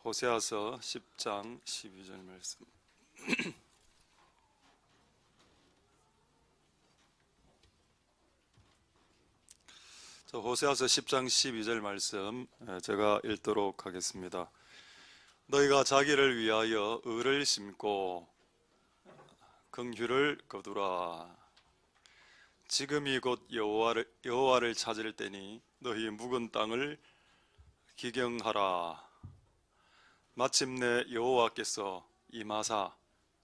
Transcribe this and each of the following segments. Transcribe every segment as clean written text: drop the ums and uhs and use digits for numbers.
호세아서 10장 12절 말씀. 호세아서 10장 12절 말씀 제가 읽도록 하겠습니다. 너희가 자기를 위하여 의를 심고 긍휼을 거두라. 지금이 곧 여호와를 찾을 때니 너희 묵은 땅을 기경하라. 마침내 여호와께서 임하사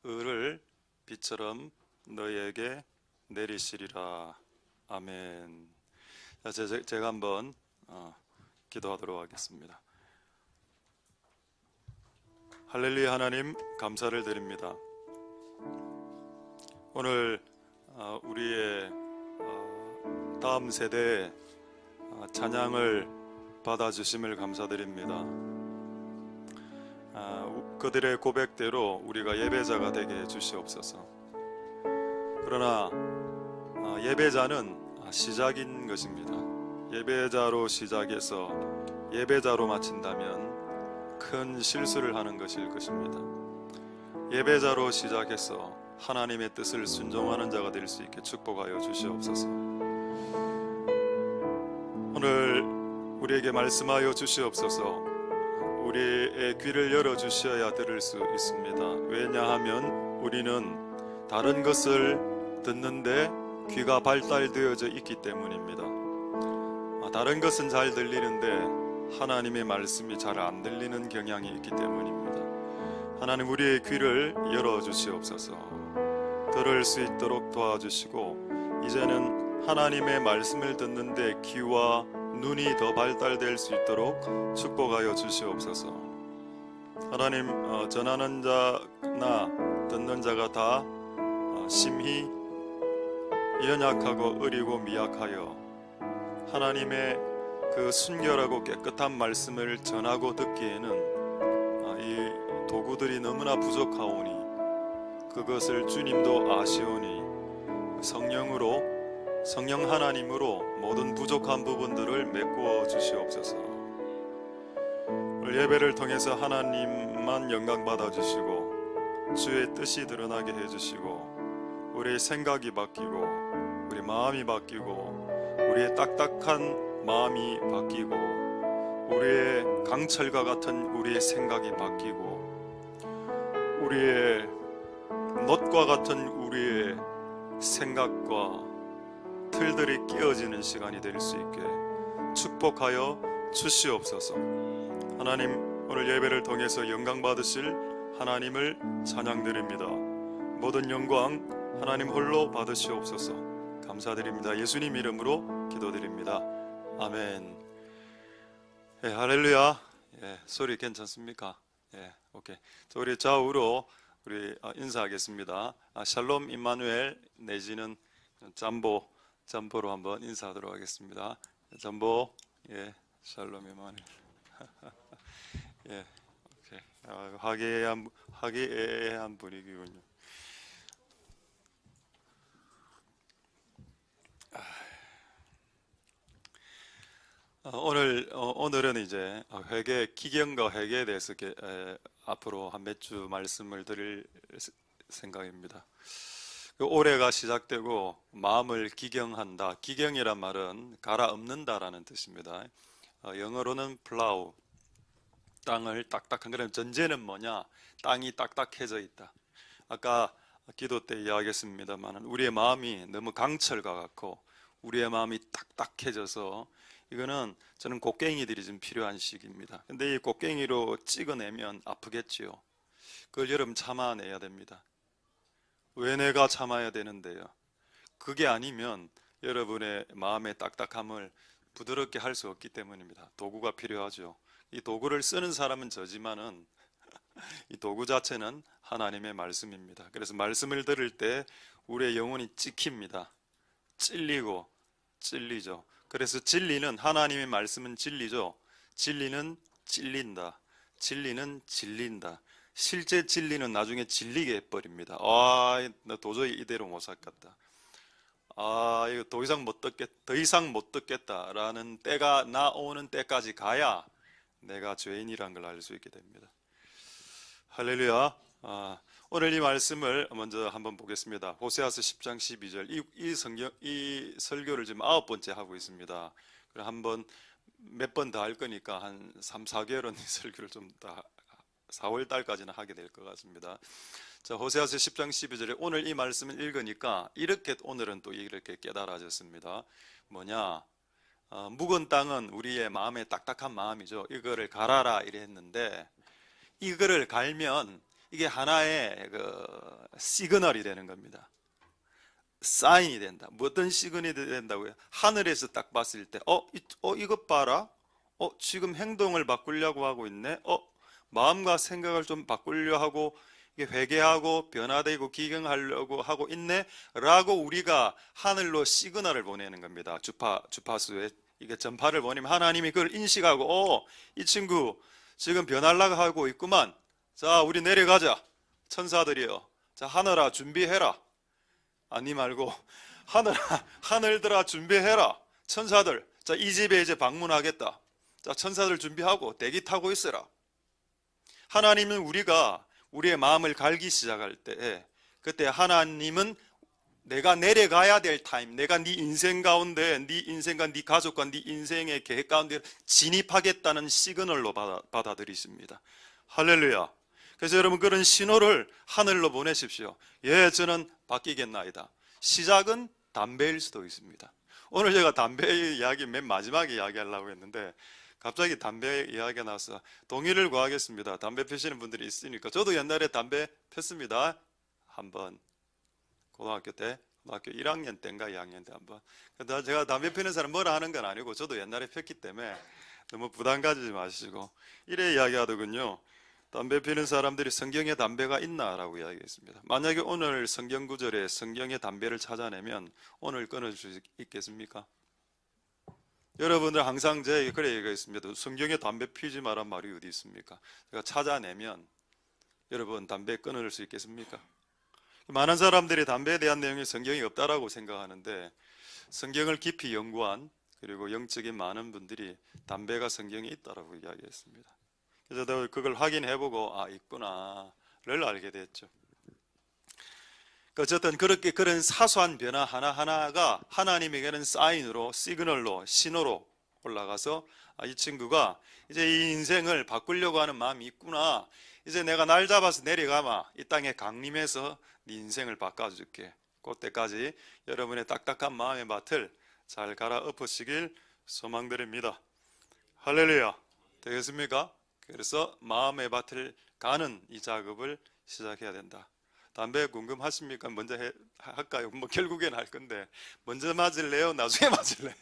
의를 비처럼 너희에게 내리시리라. 아멘. 제가 한번 기도하도록 하겠습니다. 할렐루야. 하나님 감사를 드립니다. 오늘 우리의 다음 세대의 찬양을 받아주심을 감사드립니다. 그들의 고백대로 우리가 예배자가 되게 해주시옵소서. 그러나 예배자는 시작인 것입니다. 예배자로 시작해서 예배자로 마친다면 큰 실수를 하는 것일 것입니다. 예배자로 시작해서 하나님의 뜻을 순종하는 자가 될 수 있게 축복하여 주시옵소서. 오늘 우리에게 말씀하여 주시옵소서. 우리의 귀를 열어주셔야 들을 수 있습니다. 왜냐하면 우리는 다른 것을 듣는데 귀가 발달되어져 있기 때문입니다. 다른 것은 잘 들리는데 하나님의 말씀이 잘 안 들리는 경향이 있기 때문입니다. 하나님 우리의 귀를 열어주시옵소서. 들을 수 있도록 도와주시고 이제는 하나님의 말씀을 듣는데 귀와 눈이 더 발달될 수 있도록 축복하여 주시옵소서. 하나님 전하는 자나 듣는 자가 다 심히 연약하고 어리고 미약하여 하나님의 그 순결하고 깨끗한 말씀을 전하고 듣기에는 이 도구들이 너무나 부족하오니 그것을 주님도 아시오니 성령 하나님으로 모든 부족한 부분들을 메꾸어 주시옵소서. 오늘 예배를 통해서 하나님만 영광 받아 주시고 주의 뜻이 드러나게 해주시고 우리의 생각이 바뀌고 우리 마음이 바뀌고 우리의 딱딱한 마음이 바뀌고 우리의 강철과 같은 우리의 생각이 바뀌고 우리의 놋과 같은 우리의 생각과 틀들이 끼어지는 시간이 될 수 있게 축복하여 주시옵소서. 하나님 오늘 예배를 통해서 영광 받으실 하나님을 찬양드립니다. 모든 영광 하나님 홀로 받으시옵소서. 감사드립니다. 예수님 이름으로 기도드립니다. 아멘. 할렐루야. 소리 괜찮습니까? 오케이. 자, 우리 좌우로 인사하겠습니다. 샬롬 임마누엘 내지는 잠보로 한번 인사하도록 하겠습니다. 잠보, 샬롬 임마누엘. 오케이. 화기애애한 분위기군요. 오늘은 이제 기경과 회개에 대해서 앞으로 한 몇 주 말씀을 드릴 생각입니다. 올해가 시작되고 마음을 기경한다. 기경이란 말은 갈아엎는다라는 뜻입니다. 영어로는 plow, 땅을 딱딱한. 그럼 전제는 뭐냐? 땅이 딱딱해져 있다. 아까 기도 때 이야기했습니다만 우리의 마음이 너무 강철과 같고 우리의 마음이 딱딱해져서 이거는 저는 곡괭이들이 좀 필요한 시기입니다. 근데 이 곡괭이로 찍어내면 아프겠지요. 그걸 여러분 참아내야 됩니다. 왜 내가 참아야 되는데요? 그게 아니면 여러분의 마음의 딱딱함을 부드럽게 할 수 없기 때문입니다. 도구가 필요하죠. 이 도구를 쓰는 사람은 저지만은 이 도구 자체는 하나님의 말씀입니다. 그래서 말씀을 들을 때 우리의 영혼이 찍힙니다. 찔리죠. 그래서 진리는 하나님의 말씀은 진리죠. 진리는 찔린다. 진리는 질린다. 실제 진리는 나중에 질리게 해버립니다. 나 도저히 이대로 못 살겠다. 이거 더 이상 못 듣겠다라는 때가 나오는 때까지 가야 내가 죄인이란 걸 알 수 있게 됩니다. 할렐루야. 오늘 이 말씀을 먼저 한번 보겠습니다. 호세아서 10장 12절. 이 설교를 지금 9번째 하고 있습니다. 그럼 한번 몇 번 더 할 거니까 한 3, 4개월은 이 설교를 좀 더 4월 달까지는 하게 될 것 같습니다. 자, 호세아서 10장 12절에 오늘 이 말씀을 읽으니까 오늘은 또 이렇게 깨달아졌습니다. 뭐냐? 묵은 땅은 우리의 마음에 딱딱한 마음이죠. 이거를 갈아라 이래 했는데, 이거를 갈면 이게 하나의 시그널이 되는 겁니다. 사인이 된다. 뭐 어떤 시그널이 된다고요? 하늘에서 딱 봤을 때 이것 봐라. 지금 행동을 바꾸려고 하고 있네. 마음과 생각을 좀 바꾸려 하고 이게 회개하고 변화되고 기경하려고 하고 있네 라고 우리가 하늘로 시그널을 보내는 겁니다. 주파수에 이게 전파를 보내면 하나님이 그걸 인식하고 이 친구 지금 변하려고 하고 있구만. 자, 우리 내려가자. 천사들이여, 자, 하늘아 준비해라. 아니 말고 하늘들아 준비해라. 천사들, 자, 이 집에 이제 방문하겠다. 자, 천사들 준비하고 대기 타고 있어라. 하나님은 우리가 우리의 마음을 갈기 시작할 때, 그때 하나님은 내가 내려가야 될 타임, 내가 네 인생 가운데, 네 인생과 네 가족과 네 인생의 계획 가운데 진입하겠다는 시그널로 받아들이십니다. 할렐루야. 그래서 여러분, 그런 신호를 하늘로 보내십시오. 예, 저는 바뀌겠나이다. 시작은 담배일 수도 있습니다. 오늘 제가 담배 이야기 맨 마지막에 이야기하려고 했는데 갑자기 담배 이야기가 나와서 동의를 구하겠습니다. 담배 피시는 분들이 있으니까. 저도 옛날에 담배 폈습니다. 한번 고등학교 1학년 때인가 2학년 때 한번. 제가 담배 피는 사람 뭐라 하는 건 아니고 저도 옛날에 폈기 때문에 너무 부담 가지지 마시고 이래 이야기하더군요. 담배 피는 사람들이 성경에 담배가 있나? 라고 이야기했습니다. 만약에 오늘 성경 구절에 성경의 담배를 찾아내면 오늘 끊을 수 있겠습니까? 여러분들 항상 제가 그래 얘기했습니다. 성경에 담배 피지 마란 말이 어디 있습니까? 제가 찾아내면 여러분 담배 끊을 수 있겠습니까? 많은 사람들이 담배에 대한 내용이 성경이 없다라고 생각하는데 성경을 깊이 연구한 그리고 영적인 많은 분들이 담배가 성경에 있다라고 이야기했습니다. 그래서 그걸 확인해보고 있구나를 알게 됐죠. 어쨌든 그런 사소한 변화 하나하나가 하나님에게는 사인으로, 시그널로, 신호로 올라가서 이 친구가 이제 이 인생을 바꾸려고 하는 마음이 있구나. 이제 내가 날 잡아서 내려가마. 이 땅에 강림해서 네 인생을 바꿔줄게. 그때까지 여러분의 딱딱한 마음의 밭을 잘 갈아 엎으시길 소망드립니다. 할렐루야. 되겠습니까? 그래서 마음의 밭을 가는 이 작업을 시작해야 된다. 담배 궁금하십니까? 먼저 할까요? 뭐 결국엔 할 건데 먼저 맞을래요? 나중에 맞을래요?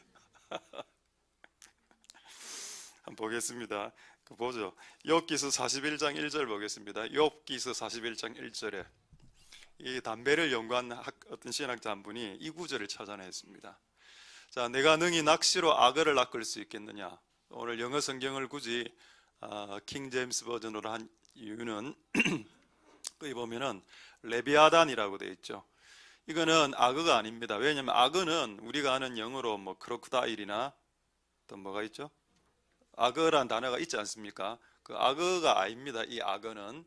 한번 보겠습니다. 보죠. 욥기서 41장 1절 보겠습니다. 욥기서 41장 1절에 이 담배를 연구한 어떤 신학자 한 분이 이 구절을 찾아냈습니다. 자, 내가 능히 낚시로 악어를 낚을 수 있겠느냐? 오늘 영어 성경을 굳이 킹 제임스 버전으로 한 이유는 거기 보면은 레비아단이라고 되어 있죠. 이거는 악어가 아닙니다. 왜냐하면 악어는 우리가 아는 영어로 뭐 크로커다일이나 또 뭐가 있죠? 악어란 단어가 있지 않습니까? 그 악어가 아닙니다. 이 악어는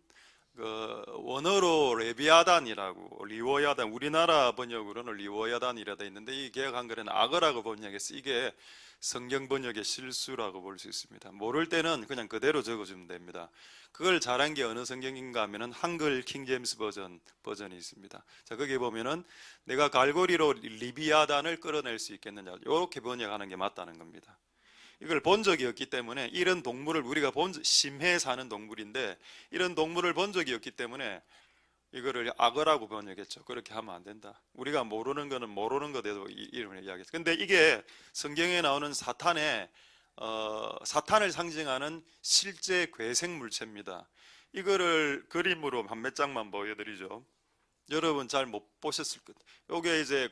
원어로 레비아단이라고, 리워야단, 우리나라 번역으로는 리워야단이라 되어 있는데 이 개역 한글에는 악어라고 번역해서 이게 성경 번역의 실수라고 볼 수 있습니다. 모를 때는 그냥 그대로 적어주면 됩니다. 그걸 잘한 게 어느 성경인가 하면은 한글 킹제임스 버전이 있습니다. 자, 거기 보면은 내가 갈고리로 리비아단을 끌어낼 수 있겠느냐, 이렇게 번역하는 게 맞다는 겁니다. 이걸 본 적이 없기 때문에, 이런 동물을 우리가 심해에 사는 동물인데 이런 동물을 본 적이 없기 때문에 이거를 악어라고 번역했죠. 그렇게 하면 안 된다. 우리가 모르는 거는 모르는 거대로 이름을 이야기했죠. 근데 이게 성경에 나오는 사탄을 상징하는 실제 괴생 물체입니다. 이거를 그림으로 한 몇 장만 보여드리죠. 여러분 잘 못 보셨을 것 같아요. 이게 이제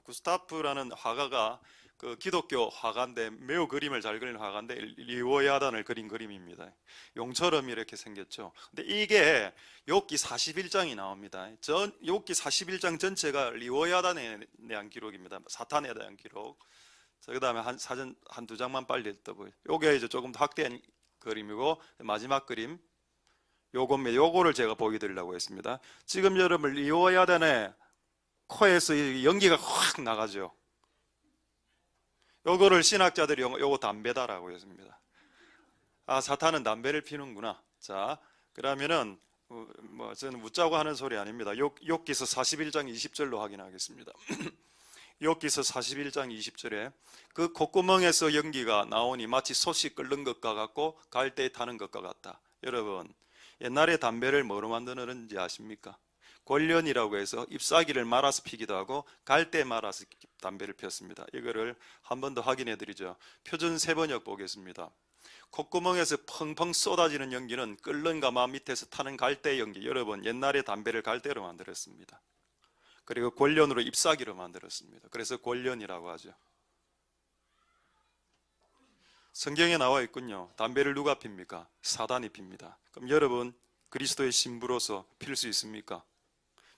구스타프라는 화가가 그 기독교 화가인데 매우 그림을 잘 그리는 화가인데 리워야단을 그린 그림입니다. 용처럼 이렇게 생겼죠. 근데 이게 욥기 41장이 나옵니다. 욥기 41장 전체가 리워야단에 대한 기록입니다. 사탄에 대한 기록. 자, 그 다음에 사진 한두 장만 빨리 떠보요. 요게 이제 조금 더 확대한 그림이고, 마지막 그림 요거를 제가 보여드리려고 했습니다. 지금 여러분 리오야단에 코에서 연기가 확 나가죠. 요거를 신학자들이 요거 담배다라고 했습니다. 아, 사탄은 담배를 피우는구나. 자, 그러면은 저는 묻자고 하는 소리 아닙니다. 욥기서 41장 20절로 확인하겠습니다. 욥기서 41장 20절에 그 콧구멍에서 연기가 나오니 마치 솥이 끓는 것과 같고 갈대에 타는 것과 같다. 여러분, 옛날에 담배를 뭐로 만드는지 아십니까? 골련이라고 해서 잎사귀를 말아서 피기도 하고 갈대 말아서 담배를 피웠습니다. 이거를 한 번 더 확인해 드리죠. 표준 세번역 보겠습니다. 콧구멍에서 펑펑 쏟아지는 연기는 끓는 가마 밑에서 타는 갈대 연기. 여러분, 옛날에 담배를 갈대로 만들었습니다. 그리고 골련으로 잎사귀로 만들었습니다. 그래서 골련이라고 하죠. 성경에 나와 있군요. 담배를 누가 핍니까? 사단이 핍니다. 그럼 여러분, 그리스도의 신부로서 필 수 있습니까?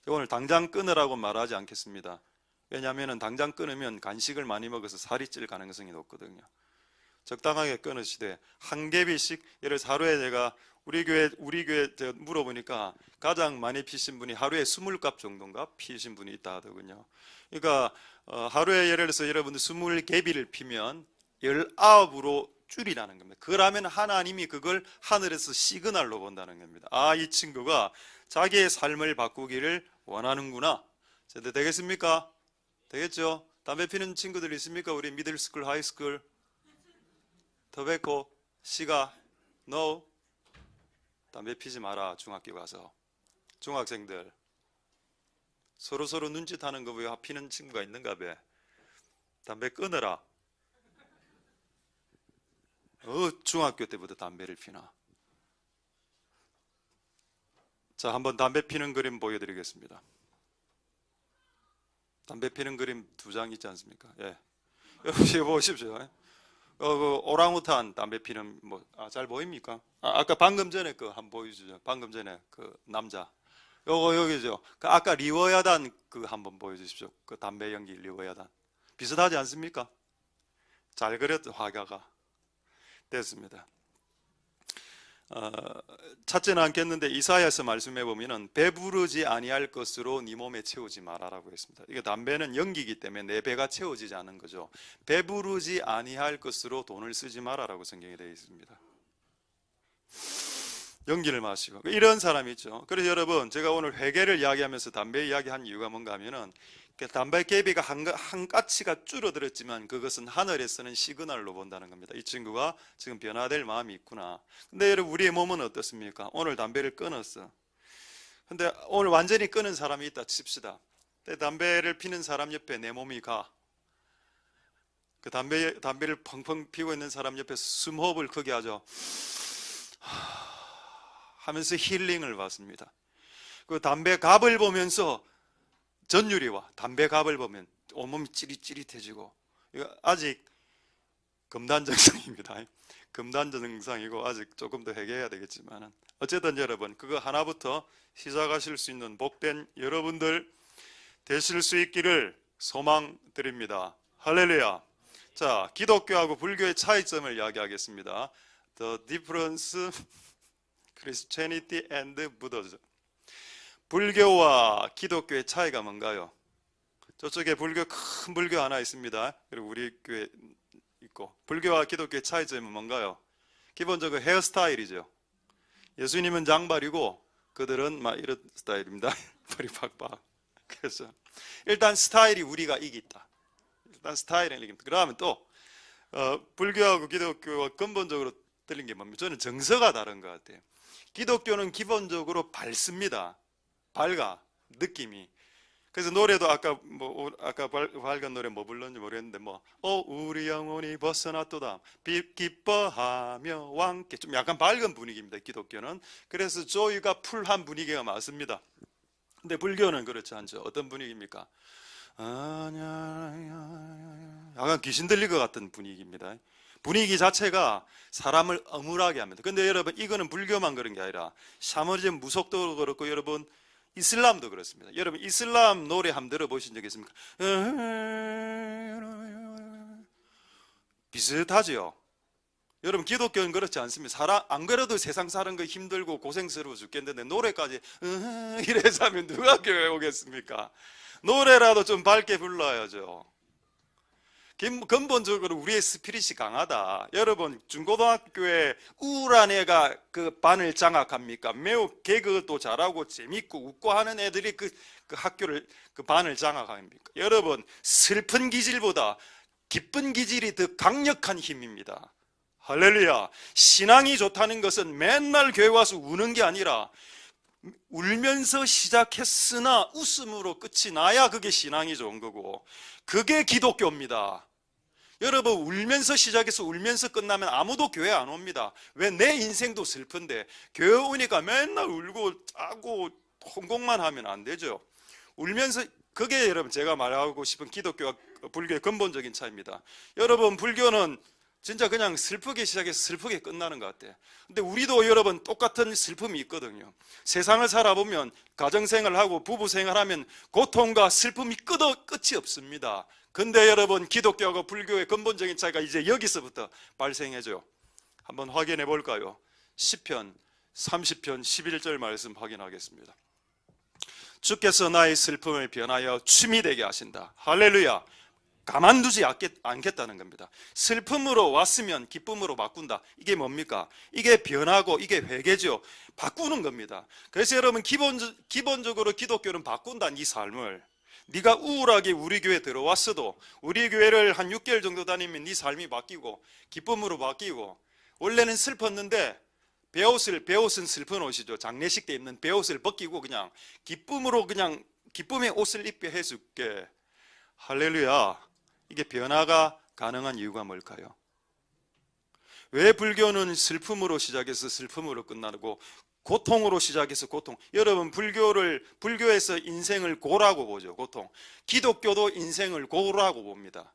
오늘 당장 끊으라고 말하지 않겠습니다. 왜냐하면 당장 끊으면 간식을 많이 먹어서 살이 찔 가능성이 높거든요. 적당하게 끊으시되 한 개비씩, 예를 들어서 하루에 제가 우리 교회 제가 물어보니까 가장 많이 피신 분이 하루에 20갑 정도인가 피신 분이 있다 하더군요. 그러니까 하루에 예를 들어서 여러분들 20개비를 피면 19으로 줄이라는 겁니다. 그러면 하나님이 그걸 하늘에서 시그널로 본다는 겁니다. 아, 이 친구가 자기의 삶을 바꾸기를 원하는구나. 되겠습니까? 되겠죠? 담배 피는 친구들 있습니까? 우리 미들스쿨, 하이스쿨. 토베코, 시가, no. 담배 피지 마라. 중학교 가서. 중학생들 서로 눈짓하는 거 보여 피는 친구가 있는가 봐. 담배 끊어라. 중학교 때부터 담배를 피나. 자, 한번 담배 피는 그림 보여드리겠습니다. 담배 피는 그림 2장 있지 않습니까? 예. 여기 보십시오. 그 오랑우탄 담배 피는 잘 보입니까? 아까 방금 전에 그 한번 보여주죠. 방금 전에 그 남자. 요거 여기죠. 그 아까 리워야단 그 한번 보여주십시오. 그 담배 연기 리워야단. 비슷하지 않습니까? 잘 그렸죠, 화가가. 됐습니다. 찾지는 않겠는데 이사야서 말씀해 보면은 배부르지 아니할 것으로 네 몸에 채우지 마라라고 했습니다. 이게 담배는 연기이기 때문에 내 배가 채워지지 않는 거죠. 배부르지 아니할 것으로 돈을 쓰지 마라라고 성경에 되어 있습니다. 연기를 마시고 이런 사람이 있죠. 그래서 여러분, 제가 오늘 회개를 이야기하면서 담배 이야기한 이유가 뭔가 하면은 담배 개비가 한 가치가 줄어들었지만 그것은 하늘에서는 시그널로 본다는 겁니다. 이 친구가 지금 변화될 마음이 있구나. 근데 여러분, 우리의 몸은 어떻습니까? 오늘 담배를 끊었어. 근데 오늘 완전히 끊은 사람이 있다 칩시다. 근데 담배를 피는 사람 옆에 내 몸이 가. 그 담배를 펑펑 피고 있는 사람 옆에서 숨호흡을 크게 하죠. 하면서 힐링을 받습니다. 그 담배 갑을 보면서 전율이 와. 담배 갑을 보면 온몸이 찌릿찌릿해지고. 이거 아직 금단 증상입니다. 금단 증상이고 아직 조금 더 해결해야 되겠지만 어쨌든 여러분, 그거 하나부터 시작하실 수 있는 복된 여러분들 되실 수 있기를 소망드립니다. 할렐루야. 자, 기독교하고 불교의 차이점을 이야기하겠습니다. The difference Christianity and Buddhism. 불교와 기독교의 차이가 뭔가요? 저쪽에 큰 불교 하나 있습니다. 그리고 우리 교회 있고. 불교와 기독교의 차이점은 뭔가요? 기본적으로 헤어스타일이죠. 예수님은 장발이고 그들은 막 이런 스타일입니다. 머리 팍팍. 그래서 일단 스타일이 우리가 이기다. 일단 스타일은 이깁니다. 그러면 또 불교하고 기독교가 근본적으로 틀린 게 뭡니까? 저는 정서가 다른 것 같아요. 기독교는 기본적으로 밝습니다. 밝아, 느낌이. 그래서 노래도 아까 밝은 노래 불렀는지 모르겠는데 우리 영혼이 벗어났도다 기뻐하며 왕께, 좀 약간 밝은 분위기입니다, 기독교는. 그래서 조이가 풀한 분위기가 맞습니다. 근데 불교는 그렇지 않죠. 어떤 분위기입니까? 약간 귀신 들릴 것 같은 분위기입니다. 분위기 자체가 사람을 어물하게 합니다. 근데 여러분, 이거는 불교만 그런 게 아니라 샤머니즘 무속도 그렇고 여러분 이슬람도 그렇습니다. 여러분, 이슬람 노래 한번 들어보신 적 있습니까? 비슷하지요. 여러분, 기독교는 그렇지 않습니다. 안 그래도 세상 사는 거 힘들고 고생스러워 죽겠는데 노래까지 이래서 하면 누가 교회 오겠습니까? 노래라도 좀 밝게 불러야죠. 근본적으로 우리의 스피릿이 강하다. 여러분, 중고등학교에 우울한 애가 그 반을 장악합니까? 매우 개그도 잘하고 재밌고 웃고 하는 애들이 그 학교를, 그 반을 장악합니까? 여러분, 슬픈 기질보다 기쁜 기질이 더 강력한 힘입니다. 할렐루야. 신앙이 좋다는 것은 맨날 교회 와서 우는 게 아니라 울면서 시작했으나 웃음으로 끝이 나야 그게 신앙이 좋은 거고, 그게 기독교입니다. 여러분, 울면서 시작해서 울면서 끝나면 아무도 교회 안 옵니다. 왜? 내 인생도 슬픈데 교회 오니까 맨날 울고 짜고 홍콩만 하면 안 되죠. 울면서, 그게 여러분 제가 말하고 싶은 기독교와 불교의 근본적인 차이입니다. 여러분, 불교는 진짜 그냥 슬프게 시작해서 슬프게 끝나는 것 같아요. 근데 우리도 여러분 똑같은 슬픔이 있거든요. 세상을 살아보면, 가정생활하고 부부생활하면 고통과 슬픔이 끝이 없습니다. 근데 여러분, 기독교하고 불교의 근본적인 차이가 이제 여기서부터 발생해죠. 한번 확인해 볼까요? 시편 30편 11절 말씀 확인하겠습니다. 주께서 나의 슬픔을 변하여 춤이 되게 하신다. 할렐루야. 가만두지 않겠다는 겁니다. 슬픔으로 왔으면 기쁨으로 바꾼다. 이게 뭡니까? 이게 변하고 이게 회개죠. 바꾸는 겁니다. 그래서 여러분, 기본적으로 기독교는 바꾼다. 네 삶을. 네가 우울하게 우리 교회 들어왔어도 우리 교회를 한 6개월 정도 다니면 네 삶이 바뀌고 기쁨으로 바뀌고, 원래는 슬펐는데 배옷은 슬픈 옷이죠. 장례식 때 입는 배옷을 벗기고 그냥 기쁨으로, 그냥 기쁨의 옷을 입게 해줄게. 할렐루야. 이게 변화가 가능한 이유가 뭘까요? 왜 불교는 슬픔으로 시작해서 슬픔으로 끝나고 고통으로 시작해서 고통? 여러분, 불교에서 인생을 고라고 보죠. 고통. 기독교도 인생을 고라고 봅니다.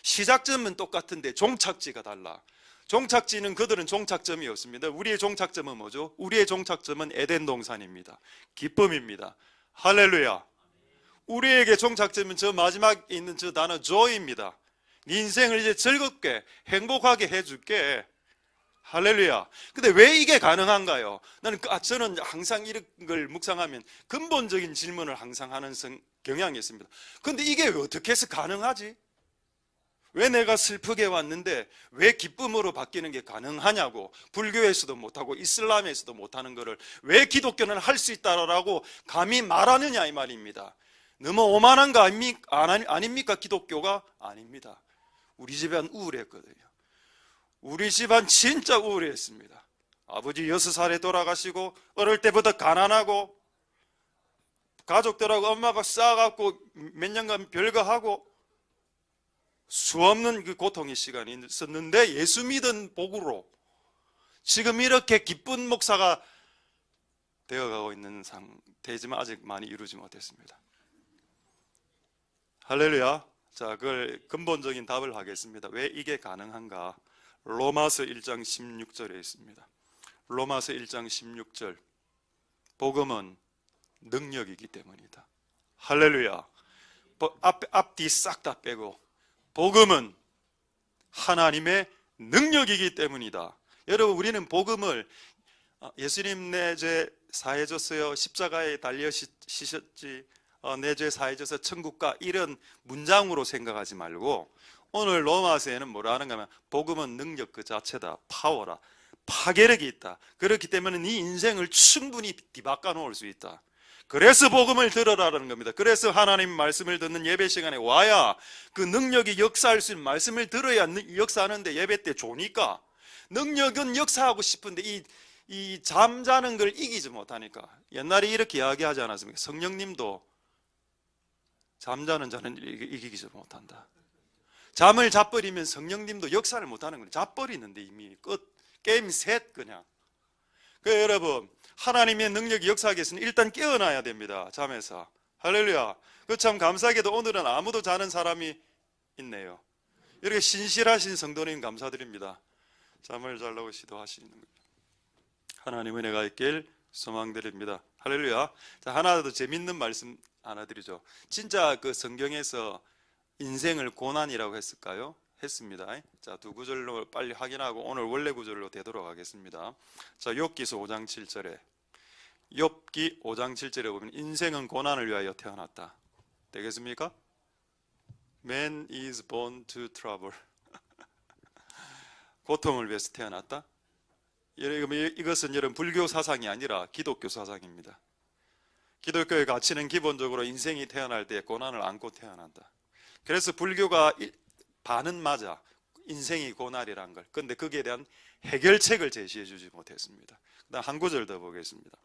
시작점은 똑같은데 종착지가 달라. 종착지는, 그들은 종착점이 없습니다. 우리의 종착점은 뭐죠? 우리의 종착점은 에덴 동산입니다. 기쁨입니다. 할렐루야. 우리에게 종착점은 저 마지막에 있는 저 단어 joy입니다. 네 인생을 이제 즐겁게 행복하게 해줄게. 할렐루야. 근데 왜 이게 가능한가요? 저는 항상 이런 걸 묵상하면 근본적인 질문을 항상 하는 경향이 있습니다. 근데 이게 어떻게 해서 가능하지? 왜 내가 슬프게 왔는데 왜 기쁨으로 바뀌는 게 가능하냐고. 불교에서도 못하고 이슬람에서도 못하는 거를 왜 기독교는 할 수 있다라고 감히 말하느냐, 이 말입니다. 너무 오만한 거 아닙니까? 기독교가? 아닙니다. 우리 집안 우울했거든요. 우리 집안 진짜 우울했습니다. 아버지 6살에 돌아가시고 어릴 때부터 가난하고 가족들하고 엄마가 싸갖고 몇 년간 별거하고 수없는 그 고통의 시간이 있었는데, 예수 믿은 복으로 지금 이렇게 기쁜 목사가 되어가고 있는 상태지만 아직 많이 이루지 못했습니다. 할렐루야. 자, 그걸 근본적인 답을 하겠습니다. 왜 이게 가능한가? 로마서 1장 16절에 있습니다. 로마서 1장 16절. 복음은 능력이기 때문이다. 할렐루야. 앞뒤 싹 다 빼고 복음은 하나님의 능력이기 때문이다. 여러분, 우리는 복음을 예수님 내 죄 사해졌어요, 십자가에 달려지셨지, 내 죄 사해져서 천국 가, 이런 문장으로 생각하지 말고 오늘 로마서에는 뭐라 하는가 하면 복음은 능력 그 자체다. 파워라. 파괴력이 있다. 그렇기 때문에 네 인생을 충분히 뒤바꿔 놓을 수 있다. 그래서 복음을 들으라는 겁니다. 그래서 하나님 말씀을 듣는 예배 시간에 와야 그 능력이 역사할 수 있는 말씀을 들어야 역사하는데, 예배 때 좋으니까. 능력은 역사하고 싶은데 이 잠자는 걸 이기지 못하니까. 옛날에 이렇게 이야기하지 않았습니까? 성령님도 잠자는 자는 이기지 못한다. 잠을 자버리면 성령님도 역사를 못하는 거예요. 자버리는데 이미 끝. 게임 셋 그냥. 그래서 여러분, 하나님의 능력이 역사하기 위해서는 일단 깨어나야 됩니다. 잠에서. 할렐루야. 그 참 감사하게도 오늘은 아무도 자는 사람이 있네요. 이렇게 신실하신 성도님 감사드립니다. 잠을 자려고 시도하시는 거예요. 하나님 은혜가 있길 소망드립니다. 할렐루야. 자, 하나 더 재밌는 말씀 하나 드리죠. 진짜 그 성경에서 인생을 고난이라고 했을까요? 했습니다. 자, 두 구절로 빨리 확인하고 오늘 원래 구절로 되도록 하겠습니다. 자, 욥기서 5장 7절에 욥기 5장 7절에 보면 인생은 고난을 위하여 태어났다. 되겠습니까? Man is born to trouble. 고통을 위해서 태어났다. 이것은 여러분 불교 사상이 아니라 기독교 사상입니다. 기독교의 가치는 기본적으로 인생이 태어날 때 고난을 안고 태어난다. 그래서 불교가 반은 맞아. 인생이 고난이란 걸. 그런데 거기에 대한 해결책을 제시해 주지 못했습니다. 그다음 한 구절 더 보겠습니다.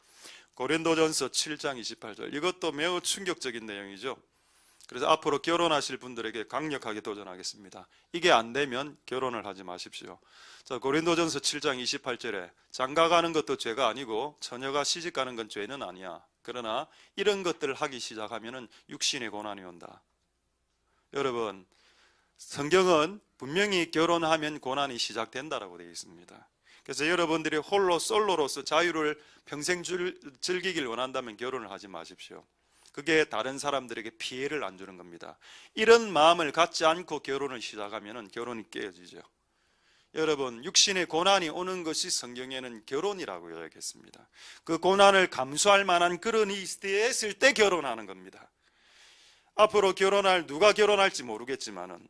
고린도전서 7장 28절. 이것도 매우 충격적인 내용이죠. 그래서 앞으로 결혼하실 분들에게 강력하게 도전하겠습니다. 이게 안 되면 결혼을 하지 마십시오. 자, 고린도전서 7장 28절에 장가가는 것도 죄가 아니고 처녀가 시집가는 건 죄는 아니야. 그러나 이런 것들을 하기 시작하면 육신의 고난이 온다. 여러분, 성경은 분명히 결혼하면 고난이 시작된다라고 되어 있습니다. 그래서 여러분들이 홀로 솔로로서 자유를 평생 즐기길 원한다면 결혼을 하지 마십시오. 그게 다른 사람들에게 피해를 안 주는 겁니다. 이런 마음을 갖지 않고 결혼을 시작하면 결혼이 깨어지죠. 여러분, 육신의 고난이 오는 것이 성경에는 결혼이라고 이야기했습니다. 그 고난을 감수할 만한 그런 일이 있을 때 결혼하는 겁니다. 앞으로 누가 결혼할지 모르겠지만은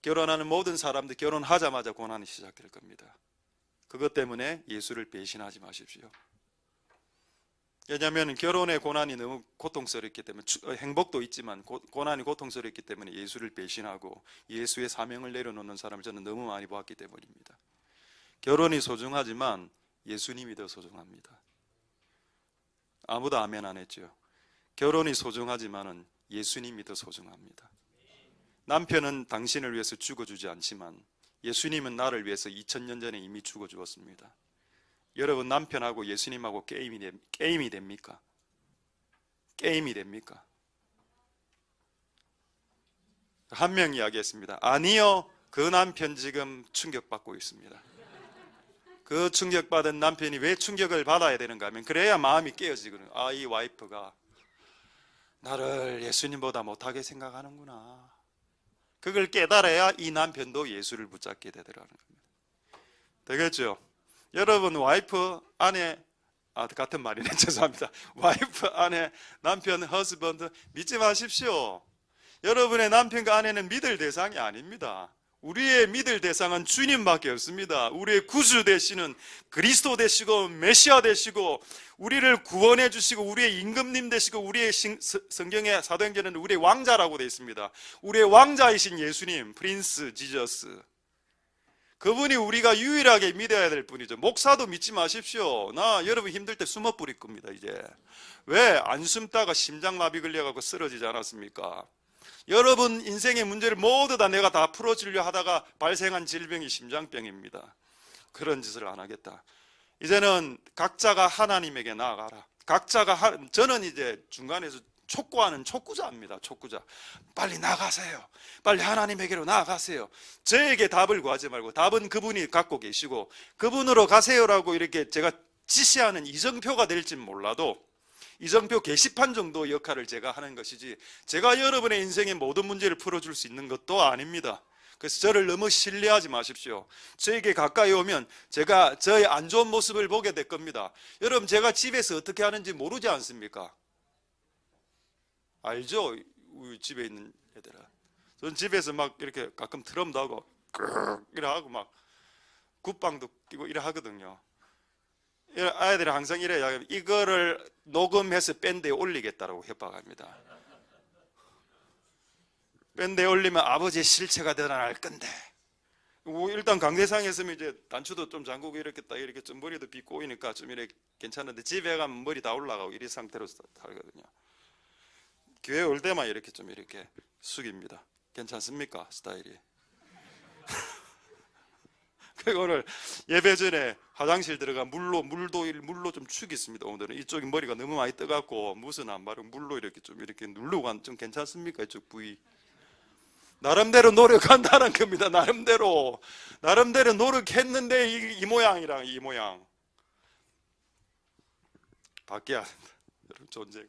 결혼하는 모든 사람들 결혼하자마자 고난이 시작될 겁니다. 그것 때문에 예수를 배신하지 마십시오. 왜냐하면 결혼의 고난이 너무 고통스럽기 때문에, 행복도 있지만 고난이 고통스럽기 때문에 예수를 배신하고 예수의 사명을 내려놓는 사람을 저는 너무 많이 보았기 때문입니다. 결혼이 소중하지만 예수님이 더 소중합니다. 아무도 아멘 안 했죠. 결혼이 소중하지만 예수님이 더 소중합니다. 남편은 당신을 위해서 죽어주지 않지만 예수님은 나를 위해서 2000년 전에 이미 죽어주었습니다. 여러분, 남편하고 예수님하고 게임이 됩니까? 게임이 됩니까? 한 명 이야기했습니다. 아니요, 그 남편 지금 충격받고 있습니다. 그 충격받은 남편이 왜 충격을 받아야 되는가 하면 그래야 마음이 깨어지거든요. 아, 이 와이프가 나를 예수님보다 못하게 생각하는구나. 그걸 깨달아야 이 남편도 예수를 붙잡게 되더라는 겁니다. 되겠죠? 여러분, 와이프, 아내, 같은 말이네. 죄송합니다. 와이프, 아내, 남편, 허스번드 믿지 마십시오. 여러분의 남편과 아내는 믿을 대상이 아닙니다. 우리의 믿을 대상은 주님밖에 없습니다. 우리의 구주 되시는 그리스도 되시고 메시아 되시고 우리를 구원해 주시고 우리의 임금님 되시고 우리의 성경의 사도행전에는 우리의 왕자라고 되어 있습니다. 우리의 왕자이신 예수님, 프린스 지저스, 그분이 우리가 유일하게 믿어야 될 분이죠. 목사도 믿지 마십시오. 나 여러분 힘들 때 숨어 뿌릴 겁니다. 이제 왜 안 숨다가 심장마비 걸려가고 쓰러지지 않았습니까? 여러분 인생의 문제를 모두 다 내가 다 풀어주려 하다가 발생한 질병이 심장병입니다. 그런 짓을 안 하겠다. 이제는 각자가 하나님에게 나아가라. 저는 이제 중간에서 촉구하는 촉구자입니다. 촉구자. 빨리 나가세요. 빨리 하나님에게로 나아가세요. 저에게 답을 구하지 말고 답은 그분이 갖고 계시고 그분으로 가세요라고 이렇게 제가 지시하는 이정표가 될진 몰라도 이정표 게시판 정도 역할을 제가 하는 것이지 제가 여러분의 인생의 모든 문제를 풀어줄 수 있는 것도 아닙니다. 그래서 저를 너무 신뢰하지 마십시오. 저에게 가까이 오면 제가 저의 안 좋은 모습을 보게 될 겁니다. 여러분, 제가 집에서 어떻게 하는지 모르지 않습니까? 알죠? 우리 집에 있는 애들은. 저는 집에서 막 이렇게 가끔 트럼도 하고 이래 하고 막 굿방도 끼고 이래 하거든요. 아이들이 항상 이래요. 이거를 녹음해서 밴드에 올리겠다라고 협박합니다. 밴드에 올리면 아버지의 실체가 드러날 건데. 일단 강대상에 있으면 이제 단추도 좀 잠그고 이렇게 좀 머리도 빗 꼬이니까 좀 이렇게 괜찮은데 집에 가면 머리 다 올라가고 이런 상태로 살거든요. 교회 올 때만 이렇게 좀 이렇게 숙입니다. 괜찮습니까? 스타일이. 그리고 오늘 예배 전에 화장실 들어가 물로 좀 축있습니다. 오늘은 이쪽이 머리가 너무 많이 떠갖고 무슨 안 바르고 물로 이렇게 누르고 좀 괜찮습니까? 이쪽 부위. 나름대로 노력한다는 겁니다. 나름대로 노력했는데 이 모양이랑 이 모양 바뀌어야 된다. 여러분, 존재가.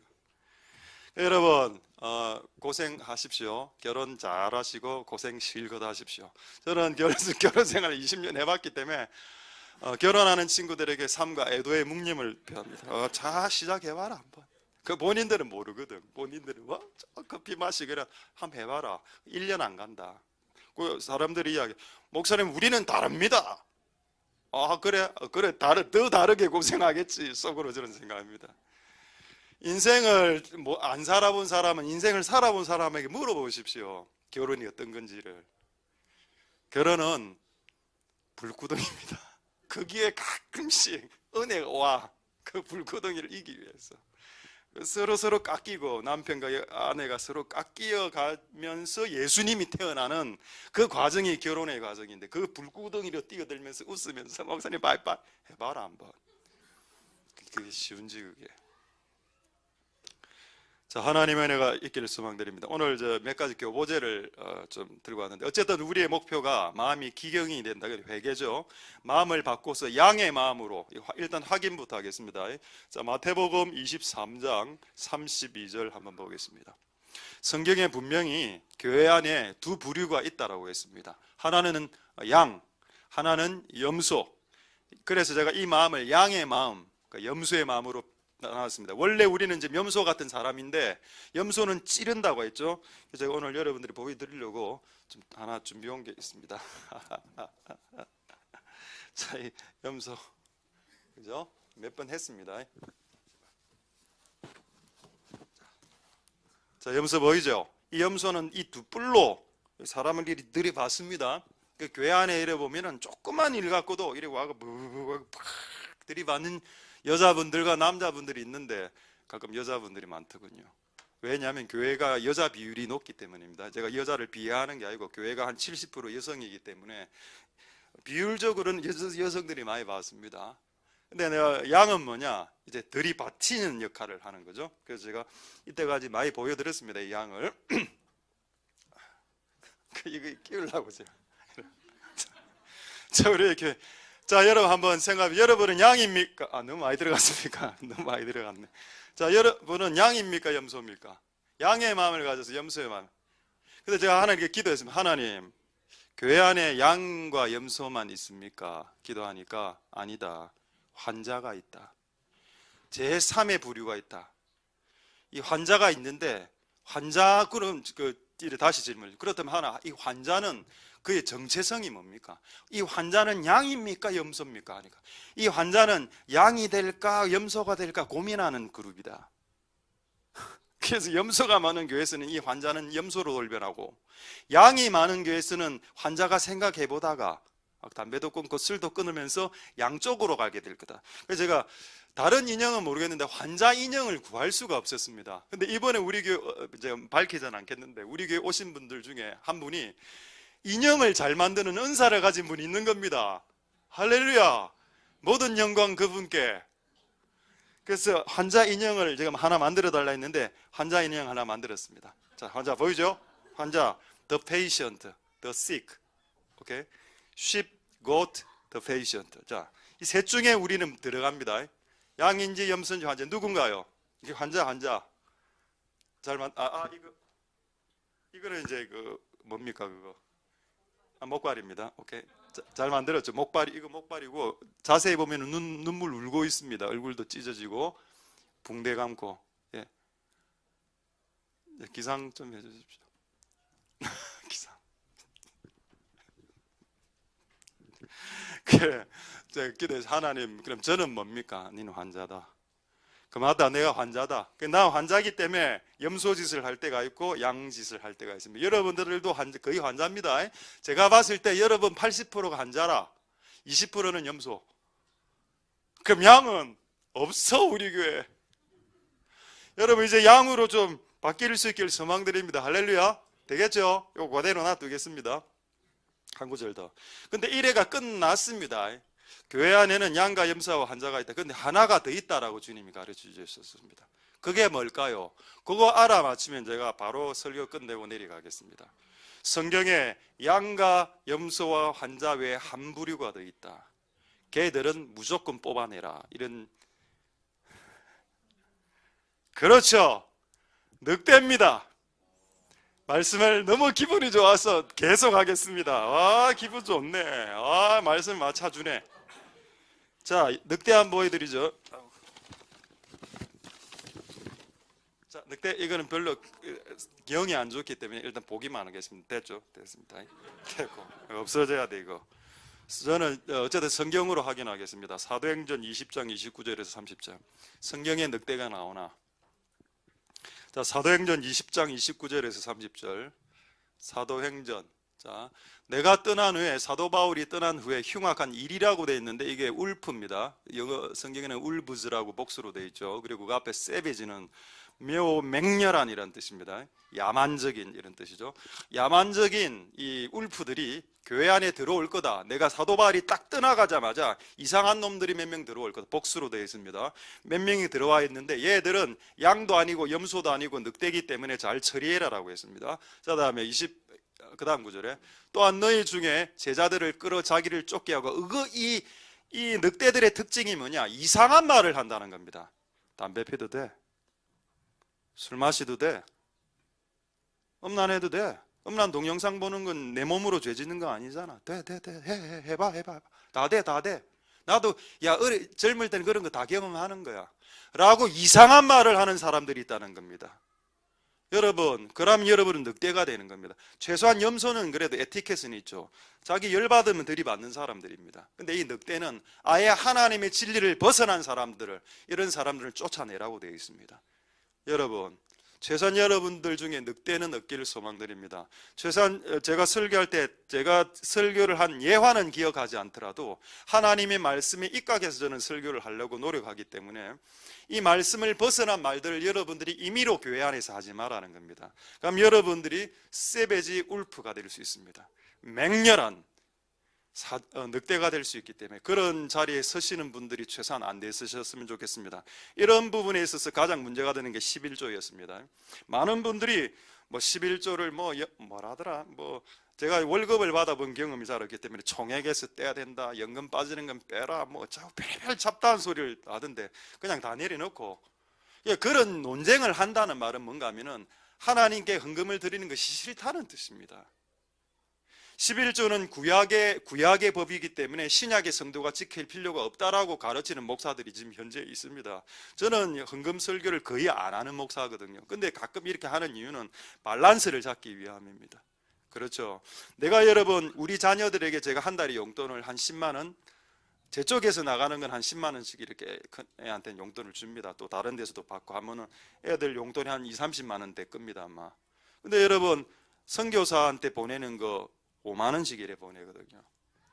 여러분 고생하십시오. 결혼 잘하시고 고생 실컷 하십시오. 저는 결혼 생활을 20년 해봤기 때문에 결혼하는 친구들에게 삶과 애도의 묵념을 표합니다. 자, 시작해봐라 한번. 그 본인들은 모르거든. 본인들은 커피 마시기라 한번 해봐라. 1년 안 간다. 그 사람들이 이야기, 목사님 우리는 다릅니다. 그래 더 다르게 고생하겠지. 속으로 저는 생각합니다. 인생을 안 살아본 사람은 인생을 살아본 사람에게 물어보십시오. 결혼이 어떤 건지를. 결혼은 불구덩입니다. 거기에 가끔씩 은혜가 와. 그 불구덩이를 이기기 위해서 서로 깎이고, 남편과 아내가 서로 깎여 가면서 예수님이 태어나는 그 과정이 결혼의 과정인데, 그 불구덩이로 뛰어들면서 웃으면서 목사님 바이바이 해봐라 한번. 그게 쉬운지 그게. 자, 하나님의 은혜가 있기를 소망드립니다. 오늘 몇 가지 교보제를 좀 들고 왔는데, 어쨌든 우리의 목표가 마음이 기경이 된다. 회개죠. 마음을 바꿔서 양의 마음으로 일단 확인부터 하겠습니다. 자, 마태복음 23장 32절 한번 보겠습니다. 성경에 분명히 교회 안에 두 부류가 있다라고 했습니다. 하나는 양, 하나는 염소. 그래서 제가 이 마음을 양의 마음, 그러니까 염소의 마음으로 나왔습니다. 원래 우리는 이제 염소 같은 사람인데, 염소는 찌른다고 했죠. 그래서 제가 오늘 여러분들이 보여드리려고 좀 하나 준비한 게 있습니다. 자, 이 염소, 그죠? 몇 번 했습니다. 자, 염소 보이죠? 이 염소는 이 두 뿔로 사람을 이리 들이받습니다. 그 교회 안에 이래 보면은 조그만 일 갖고도 이래 와가 팍 들이받는 여자분들과 남자분들이 있는데, 가끔 여자분들이 많더군요. 왜냐하면 교회가 여자 비율이 높기 때문입니다. 제가 여자를 비하하는 게 아니고 교회가 한 70% 여성이기 때문에 비율적으로는 여성들이 많이 받습니다. 근데 내가 양은 뭐냐? 이제 들이받치는 역할을 하는 거죠. 그래서 제가 이때까지 많이 보여드렸습니다. 이 양을. 이거 끼우려고 제가. 자, 우리 이렇게. 자, 여러분 한번 생각해. 여러분은 양입니까? 너무 많이 들어갔습니까? 너무 많이 들어갔네. 자, 여러분은 양입니까? 염소입니까? 양의 마음을 가져서 염소의 마음. 근데 제가 하나님께 기도했습니다. 하나님, 교회 안에 양과 염소만 있습니까? 기도하니까 아니다. 환자가 있다. 제3의 부류가 있다. 이 환자가 있는데, 환자, 그럼 다시 질문. 그렇다면 하나, 이 환자는 그의 정체성이 뭡니까? 이 환자는 양입니까? 염소입니까? 하니까 이 환자는 양이 될까? 염소가 될까? 고민하는 그룹이다. 그래서 염소가 많은 교회에서는 이 환자는 염소로 돌변하고, 양이 많은 교회에서는 환자가 생각해 보다가 담배도 끊고 술도 끊으면서 양쪽으로 가게 될 거다. 그래서 제가 다른 인형은 모르겠는데 환자 인형을 구할 수가 없었습니다. 근데 이번에 우리 교회, 제가 밝히진 않겠는데, 우리 교회 오신 분들 중에 한 분이 인형을 잘 만드는 은사를 가진 분이 있는 겁니다. 할렐루야. 모든 영광 그분께. 그래서 환자 인형을 제가 하나 만들어 달라 했는데, 환자 인형 하나 만들었습니다. 자, 환자 보이죠? 환자, the patient, the sick. 오케이? sheep, goat, the patient. 자, 이 셋 중에 우리는 들어갑니다. 양인지 염소인지 환자 누군가요? 이게 환자. 이거는 이제 뭡니까 그거? 목발입니다. 오케이. 잘 만들었죠. 이거 목발이고, 자세히 보면 눈물 울고 있습니다. 얼굴도 찢어지고 붕대 감고. 예. 기상 좀 해주십시오. 기상. 그래. 기도해서 하나님, 그럼 저는 뭡니까? 니는 환자다. 그 맞다, 내가 환자다. 나 환자이기 때문에 염소짓을 할 때가 있고 양짓을 할 때가 있습니다. 여러분들도 거의 환자입니다. 제가 봤을 때 여러분 80%가 환자라 20%는 염소. 그럼 양은 없어, 우리 교회. 여러분 이제 양으로 좀 바뀔 수 있기를 소망드립니다. 할렐루야. 되겠죠? 이거 그대로 놔두겠습니다. 한 구절 더. 근데 1회가 끝났습니다. 교회 안에는 양과 염소와 환자가 있다. 그런데 하나가 더 있다라고 주님이 가르쳐 주셨습니다. 그게 뭘까요? 그거 알아맞히면 제가 바로 설교 끝내고 내려가겠습니다. 성경에 양과 염소와 환자 외에 한 부류가 더 있다. 걔들은 무조건 뽑아내라. 이런. 그렇죠. 늑대입니다. 말씀을 너무 기분이 좋아서 계속 하겠습니다. 아, 기분 좋네. 아, 말씀 맞춰주네. 자, 늑대 한번 보여드리죠. 자, 늑대 이거는 별로 경이 안 좋기 때문에 일단 보기만 하겠습니다. 됐죠? 됐습니다. 됐고 없어져야 돼 이거. 저는 어쨌든 성경으로 확인하겠습니다. 사도행전 20장 29절에서 30절. 성경에 늑대가 나오나? 자, 사도행전 20장 29절에서 30절. 사도행전. 자, 내가 떠난 후에, 사도 바울이 떠난 후에 흉악한 일이라고 되어 있는데 이게 울프입니다. 영어 성경에는 울브즈라고 복수로 되어 있죠. 그리고 그 앞에 세베지는 매우 맹렬한 이런 뜻입니다. 야만적인 이런 뜻이죠. 야만적인 이 울프들이 교회 안에 들어올 거다. 내가 사도 바울이 딱 떠나가자마자 이상한 놈들이 몇 명 들어올 거다. 복수로 되어 있습니다. 몇 명이 들어와 있는데 얘들은 양도 아니고 염소도 아니고 늑대기 때문에 잘 처리해라라고 했습니다. 자, 다음에 그 다음 구절에 또한 너희 중에 제자들을 끌어 자기를 쫓게 하고 이 늑대들의 특징이 뭐냐? 이상한 말을 한다는 겁니다. 담배 피도 돼, 술 마시도 돼, 음란해도 돼. 음란 동영상 보는 건 내 몸으로 죄 짓는 거 아니잖아. 돼. 해봐. 다 돼. 나도 젊을 때는 그런 거 다 경험하는 거야. 라고 이상한 말을 하는 사람들이 있다는 겁니다. 여러분, 그럼 여러분은 늑대가 되는 겁니다. 최소한 염소는 그래도 에티켓은 있죠. 자기 열받으면 들이받는 사람들입니다. 근데 이 늑대는 아예 하나님의 진리를 벗어난 사람들을, 이런 사람들을 쫓아내라고 되어 있습니다. 여러분, 최소한 여러분들 중에 늑대는 없기를 소망드립니다. 최소한 제가 설교할 때 제가 설교를 한 예화는 기억하지 않더라도 하나님의 말씀에 입각해서 저는 설교를 하려고 노력하기 때문에 이 말씀을 벗어난 말들을 여러분들이 임의로 교회 안에서 하지 말라는 겁니다. 그럼 여러분들이 세베지 울프가 될 수 있습니다. 맹렬한 늑대가 될 수 있기 때문에 그런 자리에 서시는 분들이 최소한 안 되셨으면 좋겠습니다. 이런 부분에 있어서 가장 문제가 되는 게 11조였습니다. 많은 분들이 11조를 뭐라더라, 제가 월급을 받아본 경험이 잘 없기 때문에 총액에서 떼야 된다, 연금 빠지는 건 빼라, 자꾸 별별 잡다한 소리를 하던데 그냥 다 내려놓고, 그런 논쟁을 한다는 말은 뭔가 하면은 하나님께 헌금을 드리는 것이 싫다는 뜻입니다. 11조는 구약의 법이기 때문에 신약의 성도가 지킬 필요가 없다라고 가르치는 목사들이 지금 현재 있습니다. 저는 헌금 설교를 거의 안 하는 목사거든요. 근데 가끔 이렇게 하는 이유는 밸런스를 잡기 위함입니다. 그렇죠. 내가 여러분, 우리 자녀들에게 제가 한 달에 용돈을 한 10만 원, 제 쪽에서 나가는 건 한 10만 원씩 이렇게 큰 애한테는 용돈을 줍니다. 또 다른 데서도 받고 하면은 애들 용돈이 한 2, 30만 원 될 겁니다, 아마. 근데 여러분, 선교사한테 보내는 거 5만 원씩 이래 보내거든요.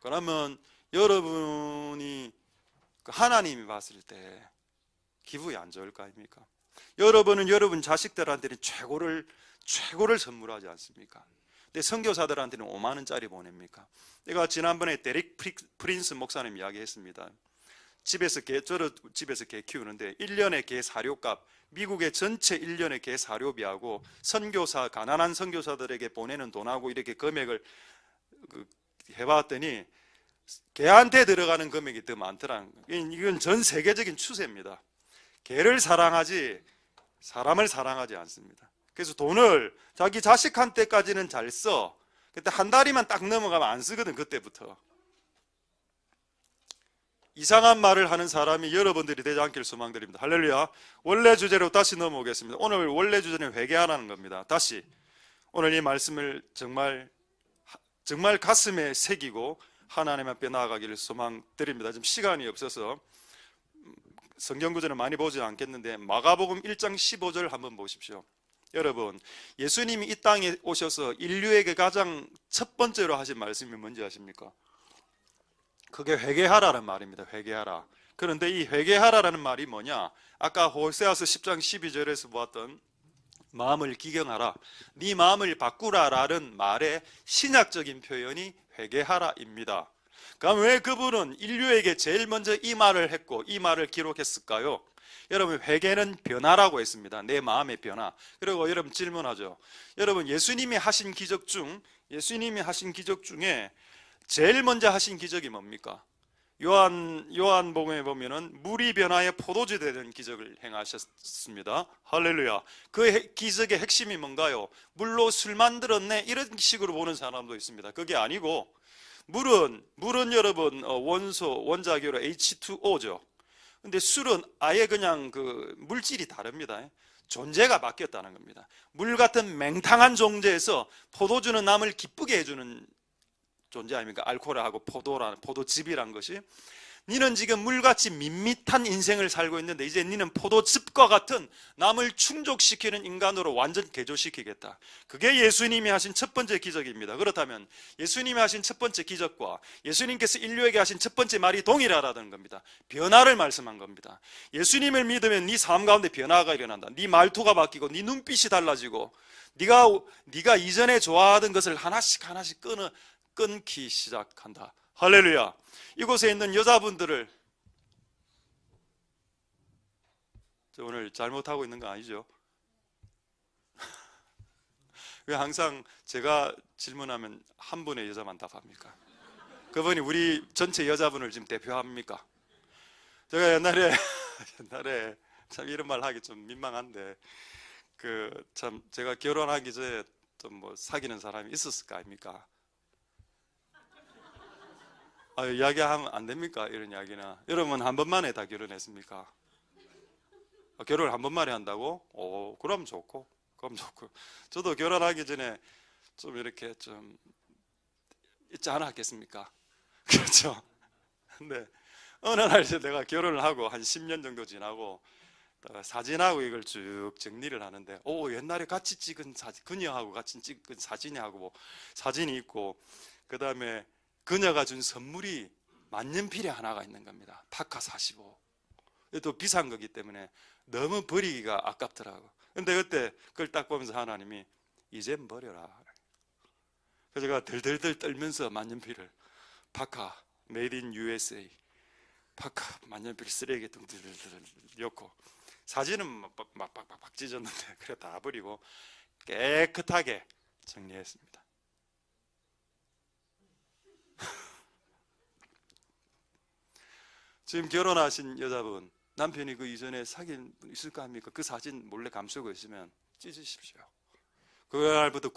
그러면 여러분이 하나님이 봤을 때 기분이 안 좋을 거 아닙니까? 여러분은 여러분 자식들한테는 최고를 선물하지 않습니까? 근데 선교사들한테는 5만 원짜리 보냅니까? 내가 지난번에 데릭 프린스 목사님 이야기했습니다. 저도 집에서 개 키우는데 1년에 개 사료값, 미국의 전체 1년의 개 사료비하고 가난한 선교사들에게 보내는 돈하고 이렇게 금액을 해봤더니 개한테 들어가는 금액이 더 많더라는 거예요. 이건 전 세계적인 추세입니다. 개를 사랑하지 사람을 사랑하지 않습니다. 그래서 돈을 자기 자식한테까지는 잘 써. 근데 한 달이만 딱 넘어가면 안 쓰거든. 그때부터. 이상한 말을 하는 사람이 여러분들이 되지 않기를 소망드립니다. 할렐루야. 원래 주제로 다시 넘어오겠습니다. 오늘 원래 주제는 회개하라는 겁니다. 다시 오늘 이 말씀을 정말 가슴에 새기고 하나님 앞에 나아가기를 소망드립니다. 지금 시간이 없어서 성경 구절을 많이 보지 않겠는데 마가복음 1장 15절 한번 보십시오. 여러분, 예수님이 이 땅에 오셔서 인류에게 가장 첫 번째로 하신 말씀이 뭔지 아십니까? 그게 회개하라는 말입니다. 회개하라. 그런데 이 회개하라라는 말이 뭐냐? 아까 호세아서 10장 12절에서 보았던 마음을 기경하라, 네 마음을 바꾸라라는 말의 신약적인 표현이 회개하라입니다. 그럼 왜 그분은 인류에게 제일 먼저 이 말을 했고 이 말을 기록했을까요? 여러분, 회개는 변화라고 했습니다. 내 마음의 변화. 그리고 여러분 질문하죠. 여러분, 예수님이 하신 기적 중에 제일 먼저 하신 기적이 뭡니까? 요한복음에 보면은 물이 변하여 포도주 되는 기적을 행하셨습니다. 할렐루야. 그 기적의 핵심이 뭔가요? 물로 술 만들었네, 이런 식으로 보는 사람도 있습니다. 그게 아니고, 물은 여러분 원자기로 H2O죠. 근데 술은 아예 그냥 그 물질이 다릅니다. 존재가 바뀌었다는 겁니다. 물 같은 맹탕한 존재에서 포도주는 남을 기쁘게 해주는 존재 아닙니까? 알코올하고 포도즙이란 것이. 니는 지금 물같이 밋밋한 인생을 살고 있는데 이제 니는 포도즙과 같은 남을 충족시키는 인간으로 완전 개조시키겠다. 그게 예수님이 하신 첫 번째 기적입니다. 그렇다면 예수님이 하신 첫 번째 기적과 예수님께서 인류에게 하신 첫 번째 말이 동일하다는 겁니다. 변화를 말씀한 겁니다. 예수님을 믿으면 네 삶 가운데 변화가 일어난다. 네 말투가 바뀌고 네 눈빛이 달라지고 네가 이전에 좋아하던 것을 하나씩 끊기 시작한다. 할렐루야. 이곳에 있는 여자분들을, 저 오늘 잘못하고 있는 거 아니죠? 왜 항상 제가 질문하면 한 분의 여자만 답합니까? 그분이 우리 전체 여자분을 지금 대표합니까? 제가 옛날에 참 이런 말 하기 좀 민망한데, 참 제가 결혼하기 전에 좀 뭐 사귀는 사람이 있었을 거 아닙니까? 이야기하면 안 됩니까? 이런 이야기나. 여러분 한 번만에 다 결혼했습니까? 결혼을 한 번만에 한다고? 그럼 좋고. 저도 결혼하기 전에 좀 이렇게 좀 있지 않았겠습니까? 그렇죠? 근데 어느 날 이제 내가 결혼을 하고 한 10년 정도 지나고 사진하고 이걸 쭉 정리를 하는데, 옛날에 같이 찍은 사진, 그녀하고 같이 찍은 사진이 있고, 그 다음에 그녀가 준 선물이 만년필이 하나가 있는 겁니다. 파카 45. 또 비싼 거기 때문에 너무 버리기가 아깝더라고. 근데 그때 그걸 딱 보면서 하나님이 이젠 버려라. 그래서 제가 덜덜덜 떨면서 만년필을, 파카 메이드 인 USA, 파카 만년필 쓰레기통 들들들 엮고, 사진은 막 찢었는데 그래 다 버리고 깨끗하게 정리했습니다. 지금 결혼하신 여자분, 남편이 그 이전에 사귄 분 있을까 합니까? 그 사진 몰래 감추고 있으면 찢으십시오. 그날부터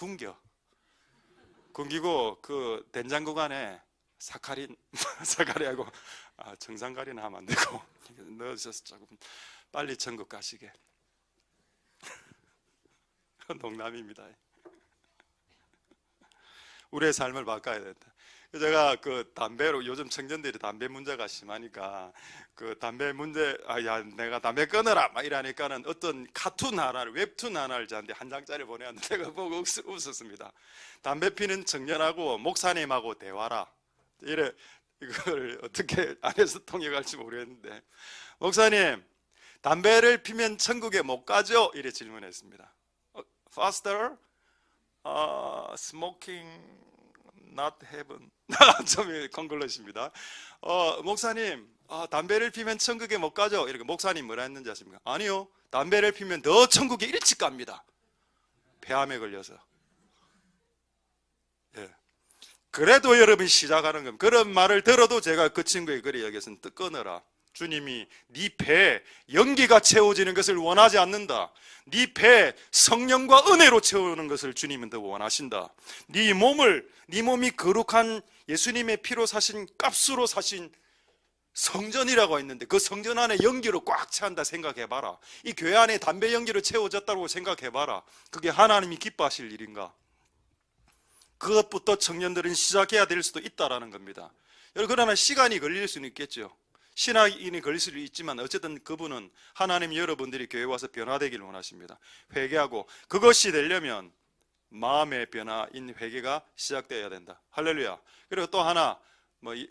굶기고 그 된장국 안에 사카리하고 정상가리는 하면 안 되고 넣으셔서 조금 빨리 천국 가시게. 농담입니다. 우리의 삶을 바꿔야 된다. 제가 그 담배로, 요즘 청년들이 담배 문제가 심하니까 그 담배 문제, 내가 담배 끊어라 막 이러니까는 어떤 카툰 하나를, 웹툰 하나를 저한테 한 장짜리 보내왔는데 제가 보고 웃었습니다. 담배 피는 청년하고 목사님하고 대화라. 이걸 어떻게 안에서 통역할지 모르겠는데, 목사님, 담배를 피면 천국에 못 가죠? 이래 질문했습니다. Faster, smoking not heaven. 좀 건글러십니다. 목사님, 담배를 피면 천국에 못 가죠? 이렇게. 목사님 뭐라 했는지 아십니까? 아니요, 담배를 피면 너 천국에 일찍 갑니다. 폐암에 걸려서. 예. 그래도 여러분이 시작하는 겁니다. 그런 말을 들어도 제가 그 친구의 글에 여기서는 끊어라. 주님이 네 배에 연기가 채워지는 것을 원하지 않는다. 네 배에 성령과 은혜로 채우는 것을 주님은 더 원하신다. 네 몸이 거룩한 예수님의 피로 사신, 값으로 사신 성전이라고 했는데 그 성전 안에 연기로 꽉 차한다 생각해봐라. 이 교회 안에 담배 연기로 채워졌다고 생각해봐라. 그게 하나님이 기뻐하실 일인가? 그것부터 청년들은 시작해야 될 수도 있다라는 겁니다. 그러나 시간이 걸릴 수는 있겠죠. 신학인이 걸릴 수도 있지만 어쨌든 그분은 하나님 여러분들이 교회에 와서 변화되기를 원하십니다. 회개하고, 그것이 되려면 마음의 변화인 회개가 시작되어야 된다. 할렐루야. 그리고 또 하나,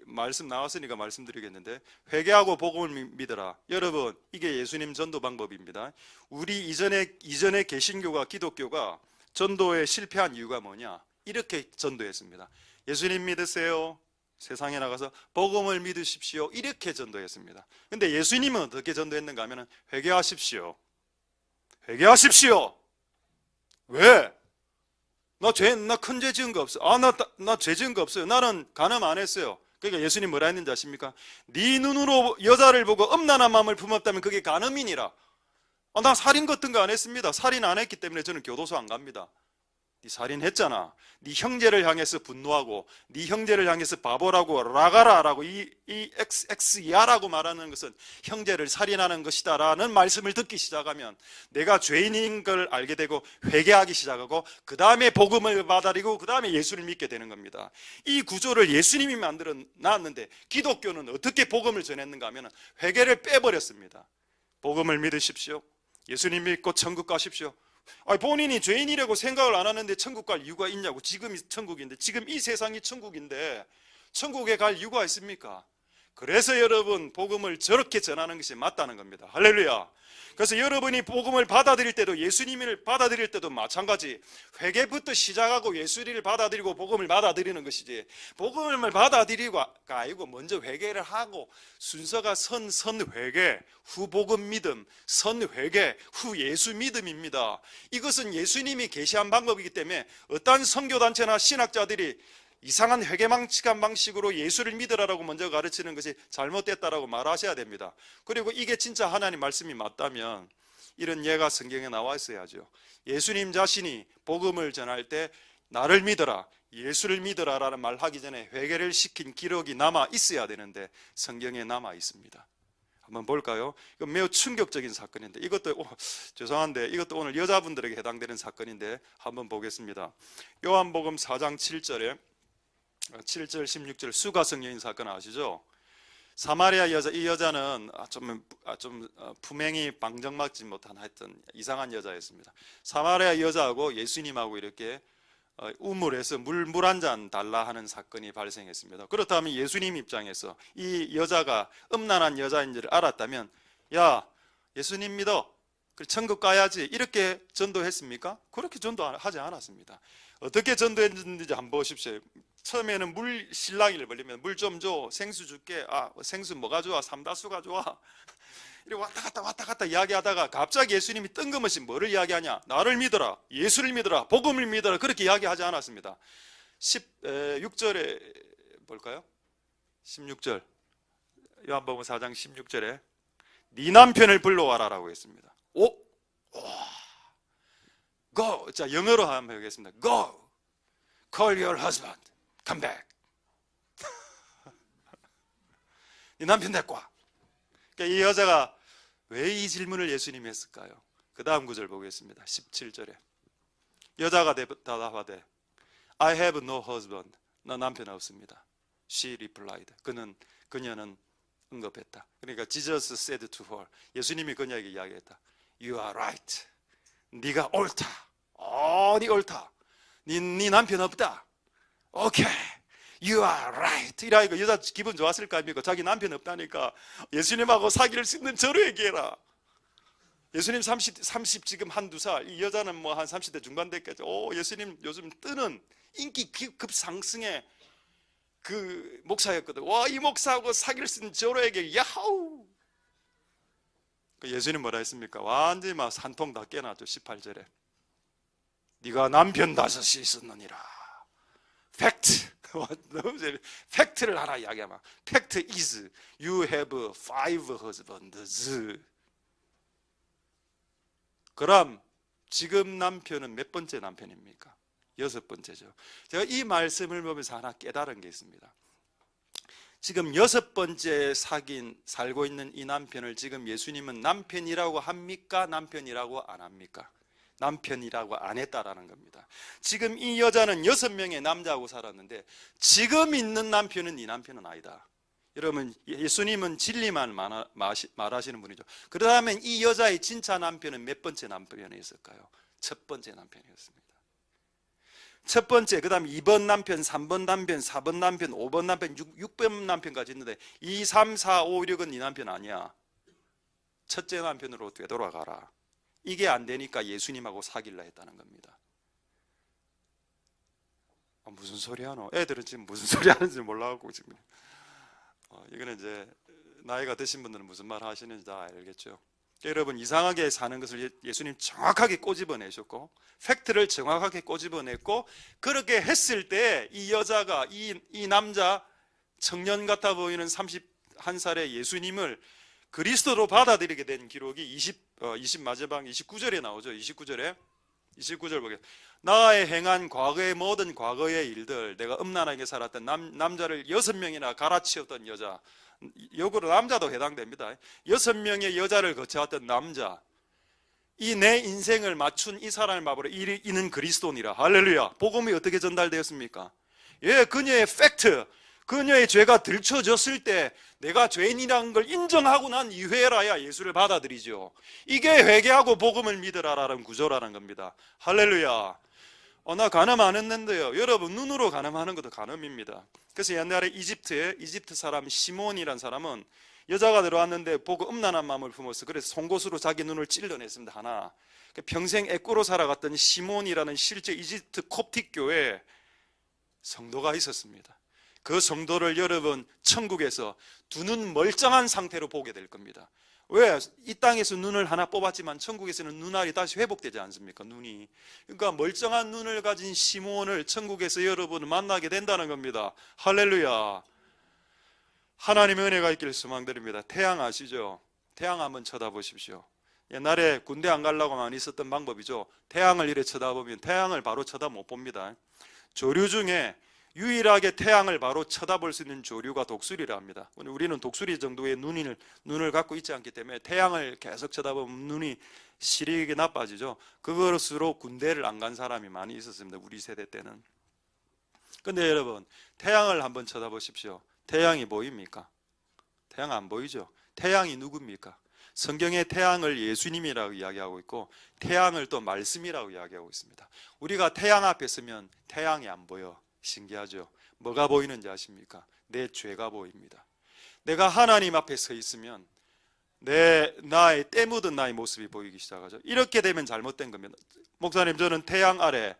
말씀 나왔으니까 말씀드리겠는데, 회개하고 복음을 믿어라. 여러분, 이게 예수님 전도 방법입니다. 우리 이전에 개신교가, 기독교가 전도에 실패한 이유가 뭐냐? 이렇게 전도했습니다. 예수님 믿으세요. 세상에 나가서 복음을 믿으십시오. 이렇게 전도했습니다. 근데 예수님은 어떻게 전도했는가 하면 회개하십시오. 회개하십시오. 왜? 나 큰 죄 지은 거 없어. 나 죄 지은 거 없어요. 나는 간음 안 했어요. 그러니까 예수님 뭐라 했는지 아십니까? 네 눈으로 여자를 보고 음란한 마음을 품었다면 그게 간음이니라. 나 살인 같은 거 안 했습니다. 살인 안 했기 때문에 저는 교도소 안 갑니다. 네 살인했잖아. 네 형제를 향해서 분노하고 네 형제를 향해서 바보라고 라가라라고 이 XX야라고 말하는 것은 형제를 살인하는 것이다 라는 말씀을 듣기 시작하면 내가 죄인인 걸 알게 되고 회개하기 시작하고 그 다음에 복음을 받아들이고 그 다음에 예수를 믿게 되는 겁니다. 이 구조를 예수님이 만들어 놨는데 기독교는 어떻게 복음을 전했는가 하면 회개를 빼버렸습니다. 복음을 믿으십시오. 예수님 믿고 천국 가십시오. 본인이 죄인이라고 생각을 안 하는데 천국 갈 이유가 있냐고. 지금이 천국인데, 지금 이 세상이 천국인데 천국에 갈 이유가 있습니까? 그래서 여러분 복음을 저렇게 전하는 것이 맞다는 겁니다. 할렐루야. 그래서 여러분이 복음을 받아들일 때도, 예수님을 받아들일 때도 마찬가지 회개부터 시작하고 예수를 받아들이고 복음을 받아들이는 것이지, 복음을 받아들이고가 아니고 먼저 회개를 하고 순서가 선회개, 후 복음 믿음, 선회개, 후 예수 믿음입니다. 이것은 예수님이 계시한 방법이기 때문에 어떠한 선교단체나 신학자들이 이상한 회개망측한 방식으로 예수를 믿으라고 먼저 가르치는 것이 잘못됐다라고 말하셔야 됩니다. 그리고 이게 진짜 하나님 말씀이 맞다면 이런 예가 성경에 나와 있어야죠. 예수님 자신이 복음을 전할 때 나를 믿어라, 예수를 믿어라 라는 말 하기 전에 회개를 시킨 기록이 남아 있어야 되는데 성경에 남아 있습니다. 한번 볼까요? 이건 매우 충격적인 사건인데, 이것도 죄송한데 이것도 오늘 여자분들에게 해당되는 사건인데 한번 보겠습니다. 요한복음 4장 7절에 7절 16절 수가성 여인 사건 아시죠? 사마리아 여자, 이 여자는 좀 품행이 방정맞지 못한 하여튼 이상한 여자였습니다. 사마리아 여자하고 예수님하고 이렇게 우물에서 물 한 잔 달라 하는 사건이 발생했습니다. 그렇다면 예수님 입장에서 이 여자가 음란한 여자인 줄 알았다면, 야 예수님 믿어, 천국 가야지, 이렇게 전도했습니까? 그렇게 전도하지 않았습니다. 어떻게 전도했는지 한번 보십시오. 처음에는 물 실랑이를 벌리면 물 좀 줘, 생수 줄게, 생수 뭐가 좋아, 삼다수가 좋아, 이렇게 왔다 갔다 이야기하다가 갑자기 예수님이 뜬금없이 뭐를 이야기하냐? 나를 믿어라, 예수를 믿어라, 복음을 믿어라, 그렇게 이야기하지 않았습니다. 16절에 볼까요? 16절 요한복음 4장 16절에 네 남편을 불러와라 라고 했습니다. Go. 자, 영어로 한번 해보겠습니다. Go. Call your husband. Come back. 네 남편 데리고 와. 그러니까 이 여자가 왜 이 질문을 예수님이 했을까요? 그 다음 구절 보겠습니다. 17절에 여자가 대답하되 I have no husband. 나 남편 없습니다. She replied. 그녀는 응답했다. 그러니까 Jesus said to her. 예수님이 그녀에게 이야기했다. You are right. 네가 옳다. 네 옳다. 네 남편 없다. 오케이. You are right. 이라니까 여자 기분 좋았을 거 아닙니까? 자기 남편 없다니까 예수님하고 사귀를 씹는 저로 얘기해라. 예수님 30 지금 한두 살, 이 여자는 뭐 한 30대 중반 됐겠죠. 예수님 요즘 뜨는 인기 급상승의 그 목사였거든. 이 목사하고 사귀를 쓴 저로에게 야호. 예수님 뭐라 했습니까? 완전히 막 산통 다 깨놨죠. 18절에 네가 남편 5이 있었느니라. 팩트. 팩트를 하나 이야기하면 팩트 is you have 5 husbands. 그럼 지금 남편은 몇 번째 남편입니까? 6번째죠. 제가 이 말씀을 보면서 하나 깨달은 게 있습니다. 지금 6번째 살고 있는 이 남편을 지금 예수님은 남편이라고 합니까? 남편이라고 안 합니까? 남편이라고 안 했다라는 겁니다. 지금 이 여자는 6명의 남자하고 살았는데 지금 있는 남편은 이 남편은 아니다. 여러분, 예수님은 진리만 말하시는 분이죠. 그러면 이 여자의 진짜 남편은 몇 번째 남편이었을까요? 첫 번째 남편이었습니다. 첫 번째, 그 다음 2번 남편, 3번 남편, 4번 남편, 5번 남편, 6번 남편까지 있는데 2, 3, 4, 5, 6은 네 남편 아니야. 첫째 남편으로 되돌아가라. 이게 안 되니까 예수님하고 사귈라 했다는 겁니다. 무슨 소리 하노? 애들은 지금 무슨 소리 하는지 몰라갖고 지금 이거는 이제 나이가 드신 분들은 무슨 말 하시는지 다 알겠죠. 여러분, 이상하게 사는 것을 예수님 정확하게 꼬집어내셨고 팩트를 정확하게 꼬집어냈고, 그렇게 했을 때 이 여자가 이 남자 청년 같아 보이는 31살의 예수님을 그리스도로 받아들이게 된 기록이 20 마지막 29절에 나오죠. 29절 보겠습니다. 나의 행한 과거의 모든 과거의 일들, 내가 음란하게 살았던 남자를 6명이나 갈아치웠던 여자, 역으로 남자도 해당됩니다. 6명의 여자를 거쳐왔던 남자, 이 내 인생을 맞춘 이 사람을 마음으로 이는 그리스도니라. 할렐루야. 복음이 어떻게 전달되었습니까? 예, 그녀의 팩트, 그녀의 죄가 들춰졌을 때 내가 죄인이라는 걸 인정하고 난 이후에라야 예수를 받아들이죠. 이게 회개하고 복음을 믿으라라는 구조라는 겁니다. 할렐루야. 나 간음 안 했는데요. 여러분, 눈으로 간음하는 것도 간음입니다. 그래서 옛날에 이집트 사람 시몬이라는 사람은 여자가 들어왔는데 보고 음란한 마음을 품어서 그래서 송곳으로 자기 눈을 찔러냈습니다. 하나. 평생 애꾸로 살아갔던 시몬이라는 실제 이집트 콥틱 교회 성도가 있었습니다. 그 성도를 여러분 천국에서 두 눈 멀쩡한 상태로 보게 될 겁니다. 왜? 이 땅에서 눈을 하나 뽑았지만 천국에서는 눈알이 다시 회복되지 않습니까? 눈이. 그러니까 멀쩡한 눈을 가진 시몬을 천국에서 여러분 만나게 된다는 겁니다. 할렐루야. 하나님의 은혜가 있기를 소망드립니다. 태양 아시죠? 태양 한번 쳐다보십시오. 옛날에 군대 안 가려고 많이 있었던 방법이죠. 태양을 이렇게 쳐다보면 태양을 바로 쳐다 못 봅니다. 조류 중에 유일하게 태양을 바로 쳐다볼 수 있는 조류가 독수리라 합니다. 우리는 독수리 정도의 눈을 갖고 있지 않기 때문에 태양을 계속 쳐다보면 눈이 시력이 나빠지죠. 그것으로 군대를 안 간 사람이 많이 있었습니다. 우리 세대 때는. 근데 여러분, 태양을 한번 쳐다보십시오. 태양이 보입니까? 태양 안 보이죠? 태양이 누굽니까? 성경의 태양을 예수님이라고 이야기하고 있고 태양을 또 말씀이라고 이야기하고 있습니다. 우리가 태양 앞에 서면 태양이 안 보여. 신기하죠? 뭐가 보이는지 아십니까? 내 죄가 보입니다. 내가 하나님 앞에 서 있으면 나의 때 묻은 나의 모습이 보이기 시작하죠. 이렇게 되면 잘못된 겁니다. 목사님, 저는 태양 아래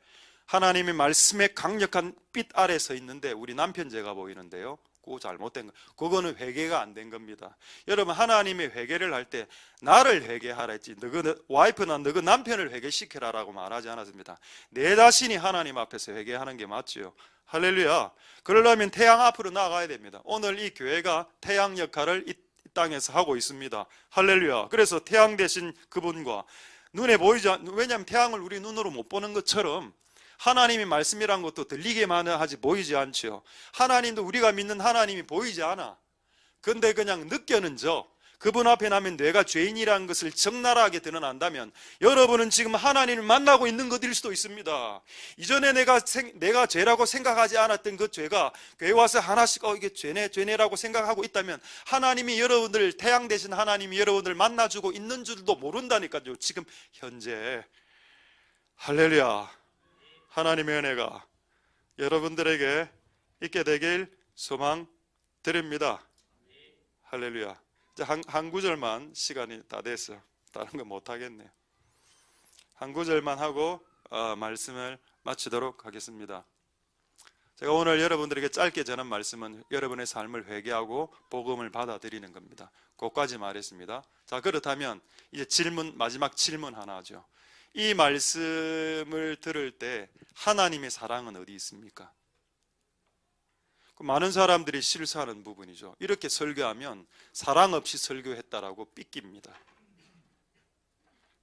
하나님의 말씀의 강력한 빛 아래 서 있는데 우리 남편 죄가 보이는데요. 그거 잘못된 거. 그거는 회개가 안 된 겁니다. 여러분, 하나님이 회개를 할 때 나를 회개하라 했지 너그 와이프나 너그 남편을 회개시켜라라고 말하지 않았습니다. 내 자신이 하나님 앞에서 회개하는 게 맞지요. 할렐루야. 그러려면 태양 앞으로 나가야 됩니다. 오늘 이 교회가 태양 역할을 이 땅에서 하고 있습니다. 할렐루야. 그래서 태양 대신 그분과 눈에 보이지 왜냐하면 태양을 우리 눈으로 못 보는 것처럼 하나님이 말씀이란 것도 들리게만 하지 보이지 않죠. 하나님도 우리가 믿는 하나님이 보이지 않아. 근데 그냥 느껴는 그분 앞에 나면 내가 죄인이라는 것을 적나라하게 드러난다면 여러분은 지금 하나님을 만나고 있는 것일 수도 있습니다. 이전에 내가 죄라고 생각하지 않았던 그 죄가 교회 와서 하나씩 이게 죄네라고 생각하고 있다면 하나님이 여러분들, 태양 대신 하나님이 여러분들 만나주고 있는 줄도 모른다니까요. 지금 현재. 할렐루야. 하나님의 은혜가 여러분들에게 있게 되길 소망드립니다. 할렐루야. 이제 한 구절만, 시간이 다 됐어. 다른 거 못하겠네요. 한 구절만 하고 말씀을 마치도록 하겠습니다. 제가 오늘 여러분들에게 짧게 전한 말씀은 여러분의 삶을 회개하고 복음을 받아들이는 겁니다. 그것까지 말했습니다. 자, 그렇다면 이제 마지막 질문 하나 하죠. 이 말씀을 들을 때 하나님의 사랑은 어디 있습니까? 많은 사람들이 실수하는 부분이죠. 이렇게 설교하면 사랑 없이 설교했다라고 삐깁니다.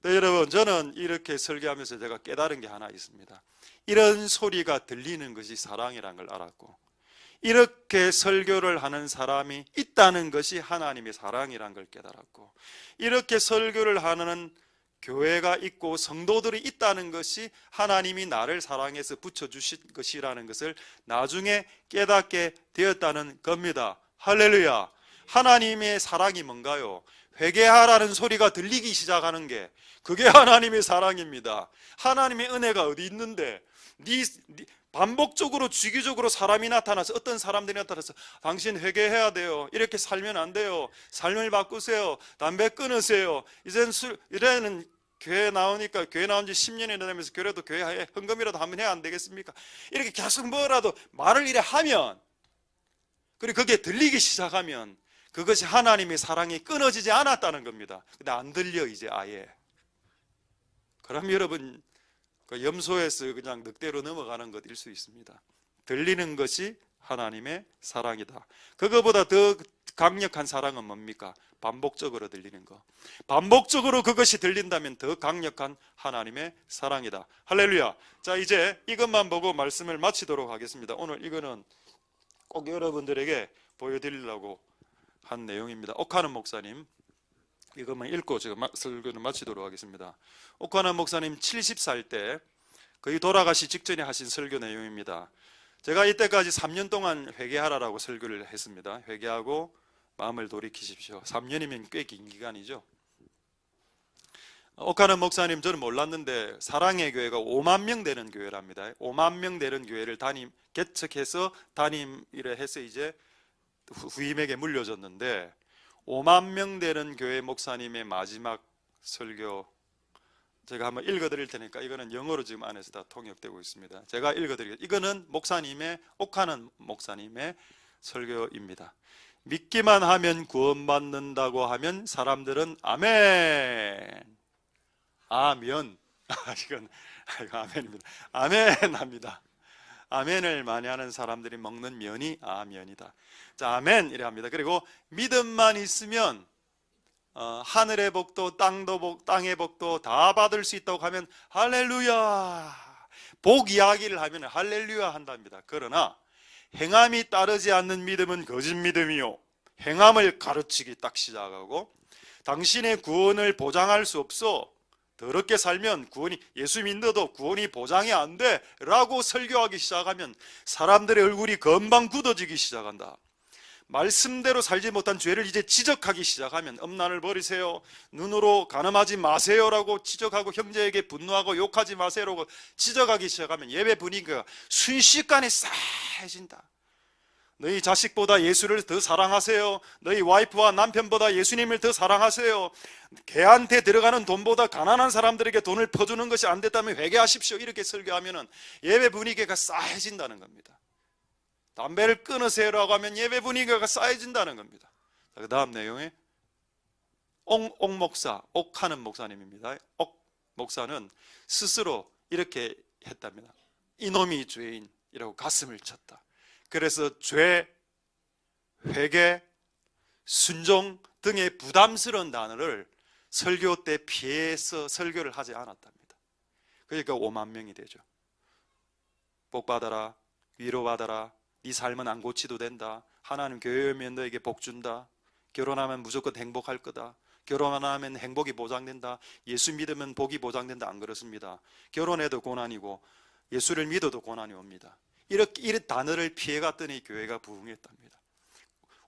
네, 여러분, 저는 이렇게 설교하면서 제가 깨달은 게 하나 있습니다. 이런 소리가 들리는 것이 사랑이라는 걸 알았고, 이렇게 설교를 하는 사람이 있다는 것이 하나님의 사랑이라는 걸 깨달았고, 이렇게 설교를 하는 교회가 있고 성도들이 있다는 것이 하나님이 나를 사랑해서 붙여주신 것이라는 것을 나중에 깨닫게 되었다는 겁니다. 할렐루야. 하나님의 사랑이 뭔가요? 회개하라는 소리가 들리기 시작하는 게 그게 하나님의 사랑입니다. 하나님의 은혜가 어디 있는데 반복적으로 주기적으로 사람이 나타나서 어떤 사람들이 나타나서 당신 회개해야 돼요. 이렇게 살면 안 돼요. 삶을 바꾸세요. 담배 끊으세요. 이제는 교회 나오니까 교회 나온 지 10년이나 되면서 그래도 교회 헌금이라도 한번 해야 안 되겠습니까? 이렇게 계속 뭐라도 말을 이래 하면, 그리고 그게 들리기 시작하면 그것이 하나님의 사랑이 끊어지지 않았다는 겁니다. 근데 안 들려 이제 아예. 그럼 여러분 그 염소에서 그냥 늑대로 넘어가는 것일 수 있습니다. 들리는 것이 하나님의 사랑이다. 그거보다 더 강력한 사랑은 뭡니까? 반복적으로 들리는 거. 반복적으로 그것이 들린다면 더 강력한 하나님의 사랑이다. 할렐루야. 자, 이제 이것만 보고 말씀을 마치도록 하겠습니다. 오늘 이거는 꼭 여러분들에게 보여드리려고 한 내용입니다. 옥하는 목사님, 이것만 읽고 제가 설교를 마치도록 하겠습니다. 옥하는 목사님 70살 때 거의 돌아가시 직전에 하신 설교 내용입니다. 제가 이때까지 3년 동안 회개하라고 설교를 했습니다. 회개하고 마음을 돌이키십시오. 3년이면 꽤 긴 기간이죠. 옥하는 목사님, 저는 몰랐는데 사랑의 교회가 5만 명 되는 교회랍니다. 5만 명 되는 교회를 개척해서 담임이라 해서 이제 후임에게 물려줬는데, 5만 명 되는 교회 목사님의 마지막 설교 제가 한번 읽어드릴 테니까, 이거는 영어로 지금 안에서 다 통역되고 있습니다. 제가 읽어드리겠습니다. 이거는 옥하는 목사님의 설교입니다. 믿기만 하면 구원받는다고 하면 사람들은 아멘, 아면, 이건 아멘입니다. 아멘 합니다. 아멘을 많이 하는 사람들이 먹는 면이 아면이다. 자, 아멘 이래 합니다. 그리고 믿음만 있으면 하늘의 복도 땅의 복도 다 받을 수 있다고 하면 할렐루야, 복 이야기를 하면 할렐루야 한답니다. 그러나 행함이 따르지 않는 믿음은 거짓 믿음이요, 행함을 가르치기 딱 시작하고, 당신의 구원을 보장할 수 없어, 더럽게 살면 예수 믿어도 구원이 보장이 안 돼 라고 설교하기 시작하면 사람들의 얼굴이 금방 굳어지기 시작한다. 말씀대로 살지 못한 죄를 이제 지적하기 시작하면 음란을 버리세요, 눈으로 간음하지 마세요 라고 지적하고, 형제에게 분노하고 욕하지 마세요 라고 지적하기 시작하면 예배 분위기가 순식간에 싸해진다. 너희 자식보다 예수를 더 사랑하세요, 너희 와이프와 남편보다 예수님을 더 사랑하세요, 개한테 들어가는 돈보다 가난한 사람들에게 돈을 퍼주는 것이 안 됐다면 회개하십시오, 이렇게 설교하면 예배 분위기가 싸해진다는 겁니다. 담배를 끊으세요라고 하면 예배 분위기가 싸해진다는 겁니다. 그 다음 내용에 옥하는 목사님입니다. 옥 목사는 스스로 이렇게 했답니다. 이놈이 죄인이라고 가슴을 쳤다. 그래서 죄, 회개, 순종 등의 부담스러운 단어를 설교 때 피해서 설교를 하지 않았답니다. 그러니까 5만 명이 되죠. 복 받아라, 위로받아라, 네 삶은 안 고치도 된다, 하나님 교회 오면 너에게 복 준다, 결혼하면 무조건 행복할 거다, 결혼 안 하면 행복이 보장된다, 예수 믿으면 복이 보장된다. 안 그렇습니다. 결혼해도 고난이고 예수를 믿어도 고난이 옵니다. 이렇게 단어를 피해갔더니 교회가 부흥했답니다.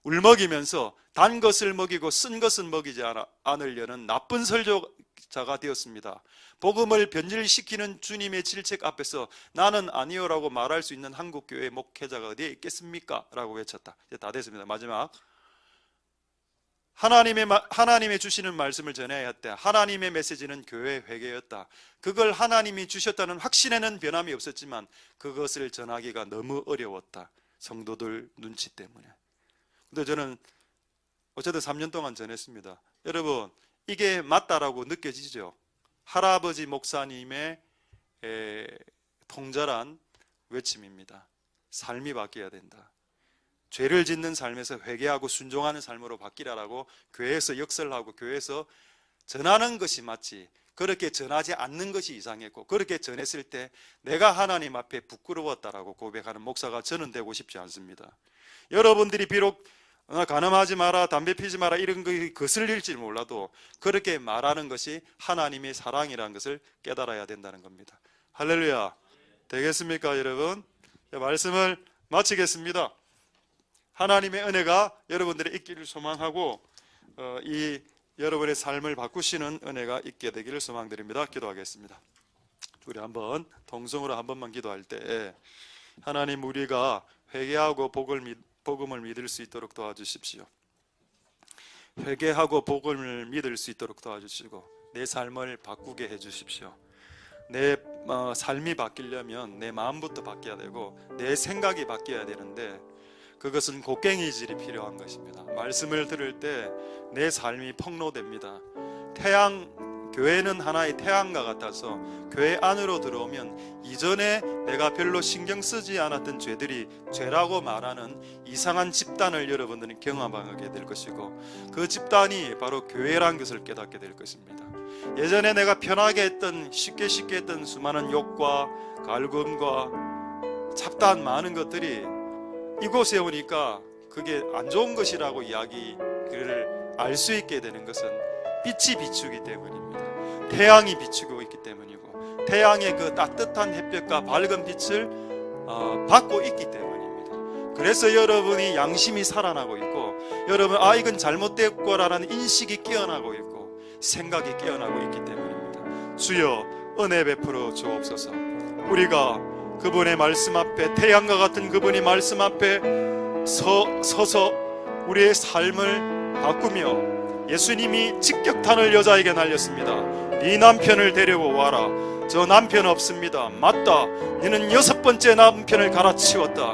울먹이면서 단 것을 먹이고 쓴 것은 먹이지 않으려는 나쁜 설교자가 되었습니다. 복음을 변질시키는 주님의 질책 앞에서 나는 아니요라고 말할 수 있는 한국교회 목회자가 어디에 있겠습니까? 라고 외쳤다. 이제 다 됐습니다. 마지막, 하나님의 주시는 말씀을 전해야 했대. 하나님의 메시지는 교회 회개였다. 그걸 하나님이 주셨다는 확신에는 변함이 없었지만 그것을 전하기가 너무 어려웠다. 성도들 눈치 때문에. 근데 저는 어쨌든 3년 동안 전했습니다. 여러분, 이게 맞다라고 느껴지죠? 할아버지 목사님의 통절한 외침입니다. 삶이 바뀌어야 된다. 죄를 짓는 삶에서 회개하고 순종하는 삶으로 바뀌라라고 교회에서 역설하고 교회에서 전하는 것이 맞지, 그렇게 전하지 않는 것이 이상했고, 그렇게 전했을 때 내가 하나님 앞에 부끄러웠다라고 고백하는 목사가 저는 되고 싶지 않습니다. 여러분들이 비록 간음하지 마라, 담배 피지 마라 이런 것이 거슬릴지 몰라도 그렇게 말하는 것이 하나님의 사랑이라는 것을 깨달아야 된다는 겁니다. 할렐루야. 되겠습니까 여러분? 말씀을 마치겠습니다. 하나님의 은혜가 여러분들의 있기를 소망하고 이 여러분의 삶을 바꾸시는 은혜가 있게 되기를 소망드립니다. 기도하겠습니다. 우리 한번 동성으로 한 번만 기도할 때, 하나님, 우리가 회개하고 복음을 믿을 수 있도록 도와주십시오. 회개하고 복음을 믿을 수 있도록 도와주시고 내 삶을 바꾸게 해주십시오. 내 삶이 바뀌려면 내 마음부터 바뀌어야 되고 내 생각이 바뀌어야 되는데 그것은 곡괭이질이 필요한 것입니다. 말씀을 들을 때 내 삶이 폭로됩니다. 교회는 하나의 태양과 같아서 교회 안으로 들어오면 이전에 내가 별로 신경 쓰지 않았던 죄들이 죄라고 말하는 이상한 집단을 여러분들은 경험하게 될 것이고, 그 집단이 바로 교회라는 것을 깨닫게 될 것입니다. 예전에 내가 편하게 했던, 쉽게 했던 수많은 욕과 갈굼과 잡다한 많은 것들이 이곳에 오니까 그게 안 좋은 것이라고 이야기를 알 수 있게 되는 것은 빛이 비추기 때문입니다. 태양이 비추고 있기 때문이고, 태양의 그 따뜻한 햇볕과 밝은 빛을 받고 있기 때문입니다. 그래서 여러분이 양심이 살아나고 있고, 여러분 이건 잘못됐고라는 인식이 깨어나고 있고, 생각이 깨어나고 있기 때문입니다. 주여 은혜 베풀어 주옵소서. 우리가 그분의 말씀 앞에, 태양과 같은 그분의 말씀 앞에 서서 우리의 삶을 바꾸며, 예수님이 직격탄을 여자에게 날렸습니다. 네 남편을 데리고 와라. 저 남편 없습니다. 맞다, 너는 6번째 남편을 갈아치웠다.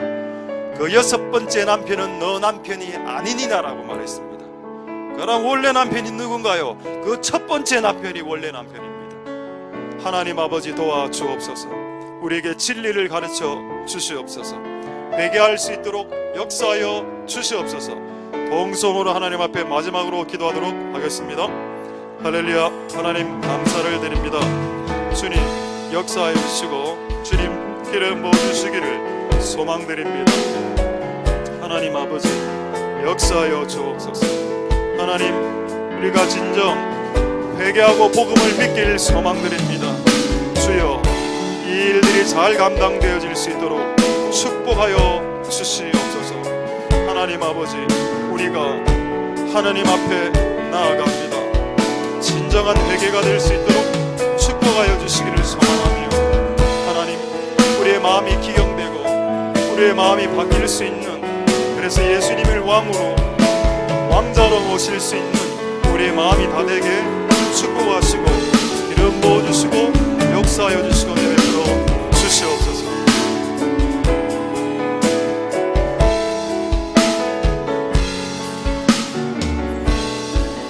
그 6번째 남편은 너 남편이 아니니라고 말했습니다. 그럼 원래 남편이 누군가요? 그 첫 번째 남편이 원래 남편입니다. 하나님 아버지 도와주옵소서. 우리에게 진리를 가르쳐 주시옵소서. 회개할 수 있도록 역사하여 주시옵소서. 동성으로 하나님 앞에 마지막으로 기도하도록 하겠습니다. 할렐루야. 하나님 감사를 드립니다. 주님 역사해 주시고 주님 기름 부어주시기를 소망드립니다. 하나님 아버지 역사하여 주옵소서. 하나님 우리가 진정 회개하고 복음을 믿길 소망드립니다. 주여 이 일들이 잘 감당되어질 수 있도록 축복하여 주시옵소서. 하나님 아버지 우리가 하나님 앞에 나아갑니다. 진정한 회개가 될 수 있도록 축복하여 주시기를 소망하며, 하나님 우리의 마음이 기경되고 우리의 마음이 바뀔 수 있는, 그래서 예수님을 왕으로 왕자로 모실 수 있는 우리의 마음이 다 되게 축복하시고 기름 부어주시고 역사하여 주시고 예배로 주시옵소서.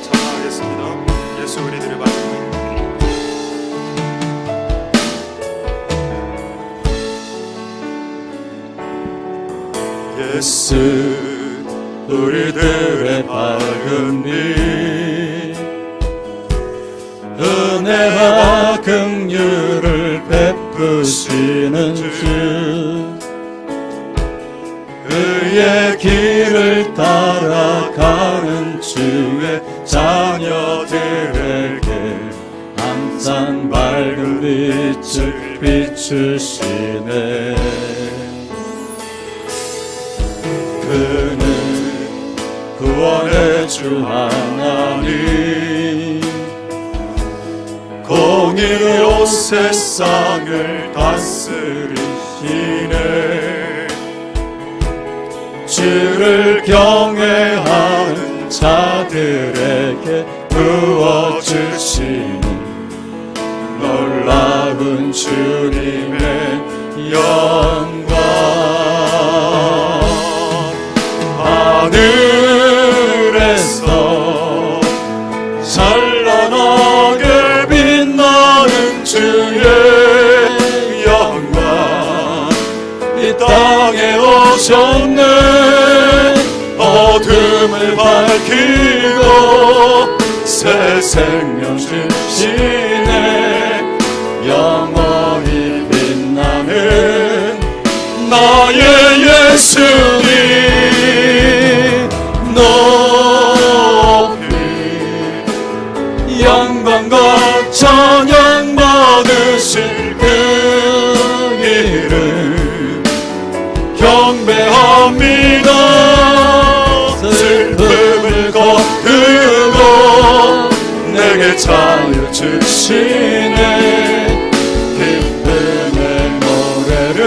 찬양하겠습니다. 예수 우리들의 말씀. 예수 우리들의 밝은 빛, 은혜와 긍휼을 베푸시는 주, 그의 길을 따라가는 주의 자녀들에게 항상 밝은 빛을 비추시네. 그는 구원의 주 하나님, 공의로 세상을 다스리시네. 주를 경외하는 자들에게 부어주시는 놀라운 주님의 영광. 하늘에서 찬란하게 빛나는 주의 영광, 이 땅에 오셨네. 어둠을 밝히고 새 생명 주시네. 영원히 빛나는 나의 예수님 높이 영광과 찬양 받으실 그 이름 경배합니다. 슬픔을 거두고 내게 자유 주시네. 기쁨의 노래를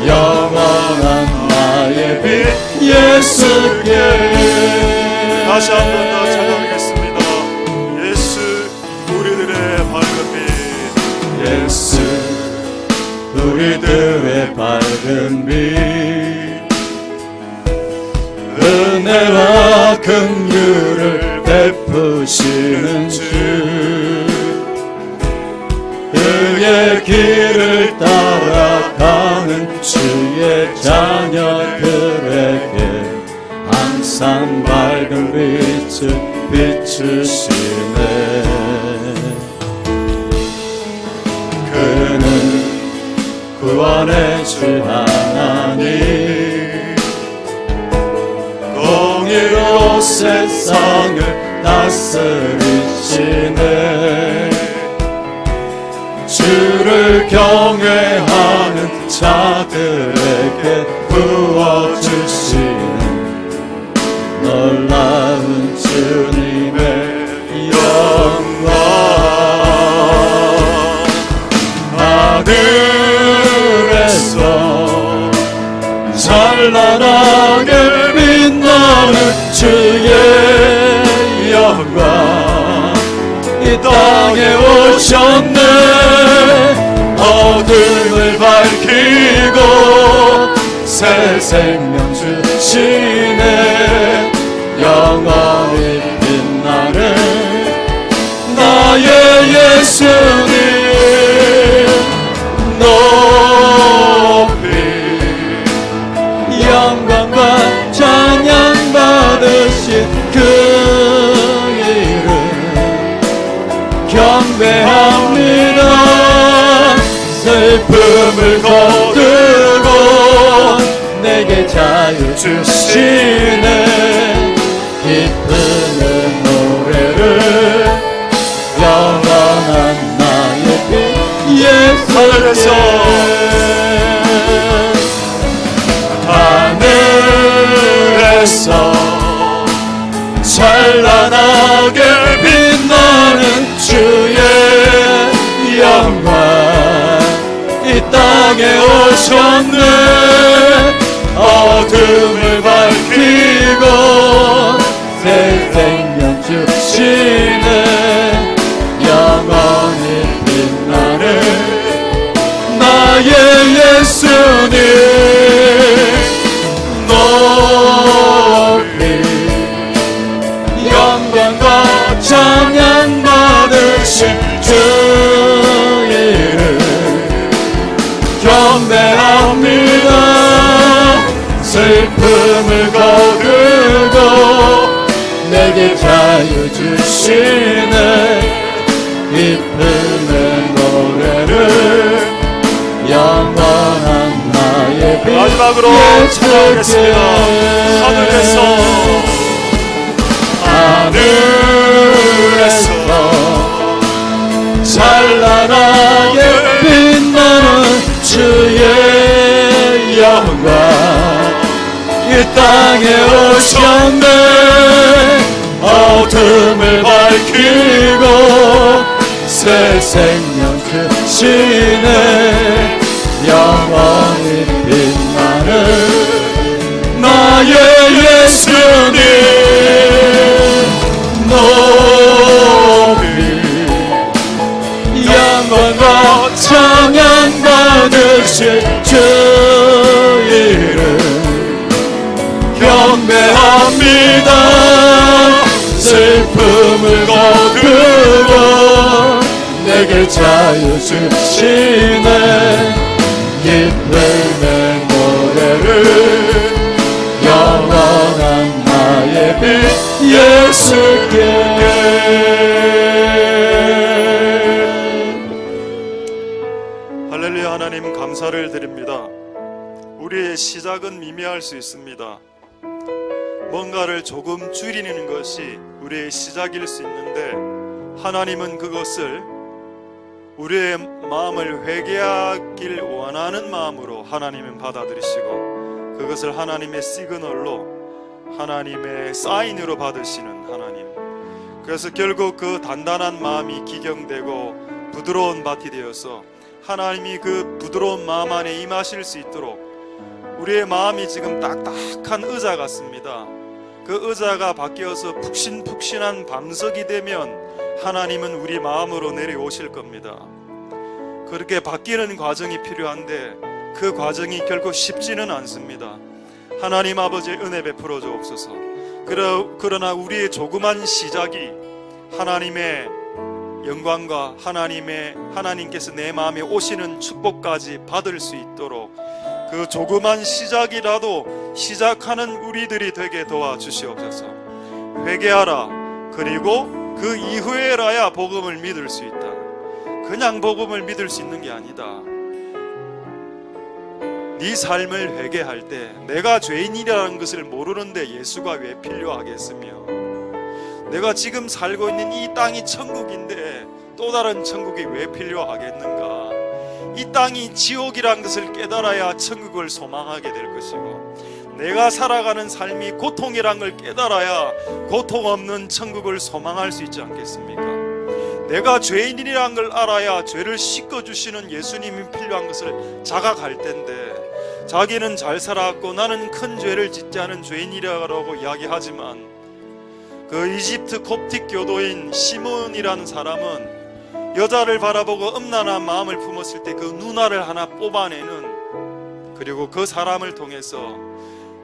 영원한 나의 빛 예수께. 다시 한 번 더 찬양하겠습니다. 예수 우리들의 밝은 빛. 예수 우리들의 밝은 빛, 은혜와 긍휼을 베푸시는 주, 따라가는 주의 자녀들에게 항상 밝은 빛을 비추시네. 그는 구원의 주 하나님, 공의로 세상을 다스리시네. 주를 경외하는 자들에게 부어주시는 놀라운 주님의 영광. 하늘에서 찬란하게 빛나는 주의 영광 이 땅에 오셨네. 어둠을 밝히고 새 생명 주시네. 영원히 빛나는 나의 예수님 높이 영광과 찬양 받으신 그 이름 경배합니다. 슬픔을 거두고 내게 자유 주시네. 기쁘는 노래를 영원한 나의 빛 예수께. 하늘에서 찬란하게 빛나는 주의 영광 이 땅에 오셨네. 어둠을 밝히고 새 생명 주시네. 영원히 빛나는 나의 예수님 높이 영광과 찬양 받으신 주 이름 경배합니다. 슬픔을 거두고 내게 자유 주시네. 기쁨의 노래를 영원한 나의 빛 마지막으로 찬양하겠습니다. 하늘에서 찬란하게 빛나는 주의 영광 이 땅에 오셨네. 어둠을 밝히고 새 생명 주시네. 영원히 빛나는 나의 예수님 높이 영광과 찬양 받으실 주 이름 경배합니다. 슬픔을 거두고 내게 자유 주시네. 기쁨의 노래를 영원한 나의 빛 예수께. 할렐루야. 하나님 감사를 드립니다. 우리의 시작은 미미할 수 있습니다. 뭔가를 조금 줄이는 것이 우리의 시작일 수 있는데 하나님은 그것을 우리의 마음을 회개하길 원하는 마음으로 하나님은 받아들이시고 그것을 하나님의 시그널로 하나님의 사인으로 받으시는 하나님. 그래서 결국 그 단단한 마음이 기경되고 부드러운 밭이 되어서 하나님이 그 부드러운 마음 안에 임하실 수 있도록 우리의 마음이 지금 딱딱한 의자 같습니다. 그 의자가 바뀌어서 푹신푹신한 방석이 되면 하나님은 우리 마음으로 내려오실 겁니다. 그렇게 바뀌는 과정이 필요한데 그 과정이 결코 쉽지는 않습니다. 하나님 아버지의 은혜 베풀어 주옵소서. 그러나 우리의 조그만 시작이 하나님의 영광과 하나님께서 내 마음에 오시는 축복까지 받을 수 있도록 그 조그만 시작이라도 시작하는 우리들이 되게 도와주시옵소서. 회개하라. 그리고 그 이후에라야 복음을 믿을 수 있다. 그냥 복음을 믿을 수 있는 게 아니다. 네 삶을 회개할 때 내가 죄인이라는 것을 모르는데 예수가 왜 필요하겠으며, 내가 지금 살고 있는 이 땅이 천국인데 또 다른 천국이 왜 필요하겠는가. 이 땅이 지옥이란 것을 깨달아야 천국을 소망하게 될 것이고, 내가 살아가는 삶이 고통이란 걸 깨달아야 고통 없는 천국을 소망할 수 있지 않겠습니까? 내가 죄인이란 걸 알아야 죄를 씻어주시는 예수님이 필요한 것을 자각할 텐데, 자기는 잘 살았고 나는 큰 죄를 짓지 않은 죄인이라고 이야기하지만, 그 이집트 콥틱 교도인 시몬이라는 사람은 여자를 바라보고 음란한 마음을 품었을 때 그 누나를 하나 뽑아내는, 그리고 그 사람을 통해서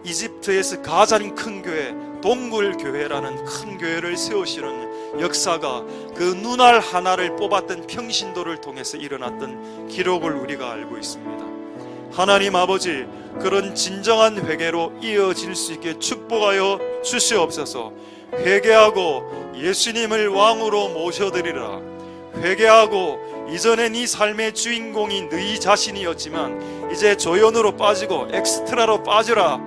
이집트에서 가장 큰 교회, 동굴교회라는 큰 교회를 세우시는 역사가 그 눈알 하나를 뽑았던 평신도를 통해서 일어났던 기록을 우리가 알고 있습니다. 하나님 아버지, 그런 진정한 회개로 이어질 수 있게 축복하여 주시옵소서. 회개하고 예수님을 왕으로 모셔드리라. 회개하고 이전에 네 삶의 주인공이 네 자신이었지만 이제 조연으로 빠지고 엑스트라로 빠져라.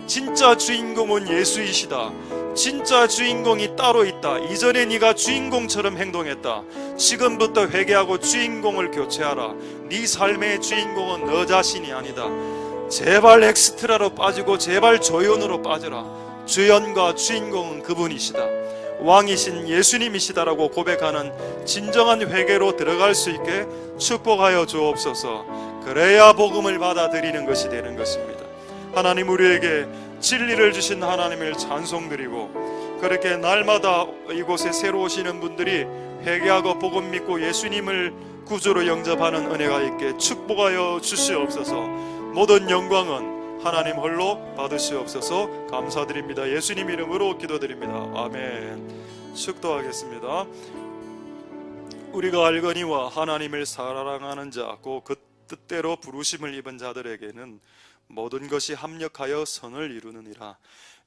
진짜 주인공은 예수이시다. 진짜 주인공이 따로 있다. 이전에 네가 주인공처럼 행동했다. 지금부터 회개하고 주인공을 교체하라. 네 삶의 주인공은 너 자신이 아니다. 제발 엑스트라로 빠지고 제발 조연으로 빠져라. 주연과 주인공은 그분이시다. 왕이신 예수님이시다라고 고백하는 진정한 회개로 들어갈 수 있게 축복하여 주옵소서. 그래야 복음을 받아들이는 것이 되는 것입니다. 하나님, 우리에게 진리를 주신 하나님을 찬송드리고, 그렇게 날마다 이곳에 새로 오시는 분들이 회개하고 복음 믿고 예수님을 구주로 영접하는 은혜가 있게 축복하여 주시옵소서. 모든 영광은 하나님 홀로 받으시옵소서. 감사드립니다. 예수님 이름으로 기도드립니다. 아멘. 축도하겠습니다. 우리가 알거니와 하나님을 사랑하는 자, 곧 그 뜻대로 부르심을 입은 자들에게는 모든 것이 합력하여 선을 이루느니라.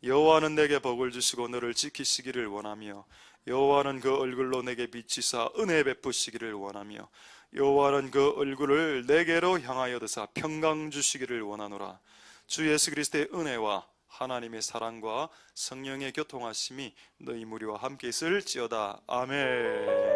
여호와는 내게 복을 주시고 너를 지키시기를 원하며, 여호와는 그 얼굴로 내게 비치사 은혜 베푸시기를 원하며, 여호와는 그 얼굴을 내게로 향하여 드사 평강 주시기를 원하노라. 주 예수 그리스도의 은혜와 하나님의 사랑과 성령의 교통하심이 너희 무리와 함께 있을지어다. 아멘.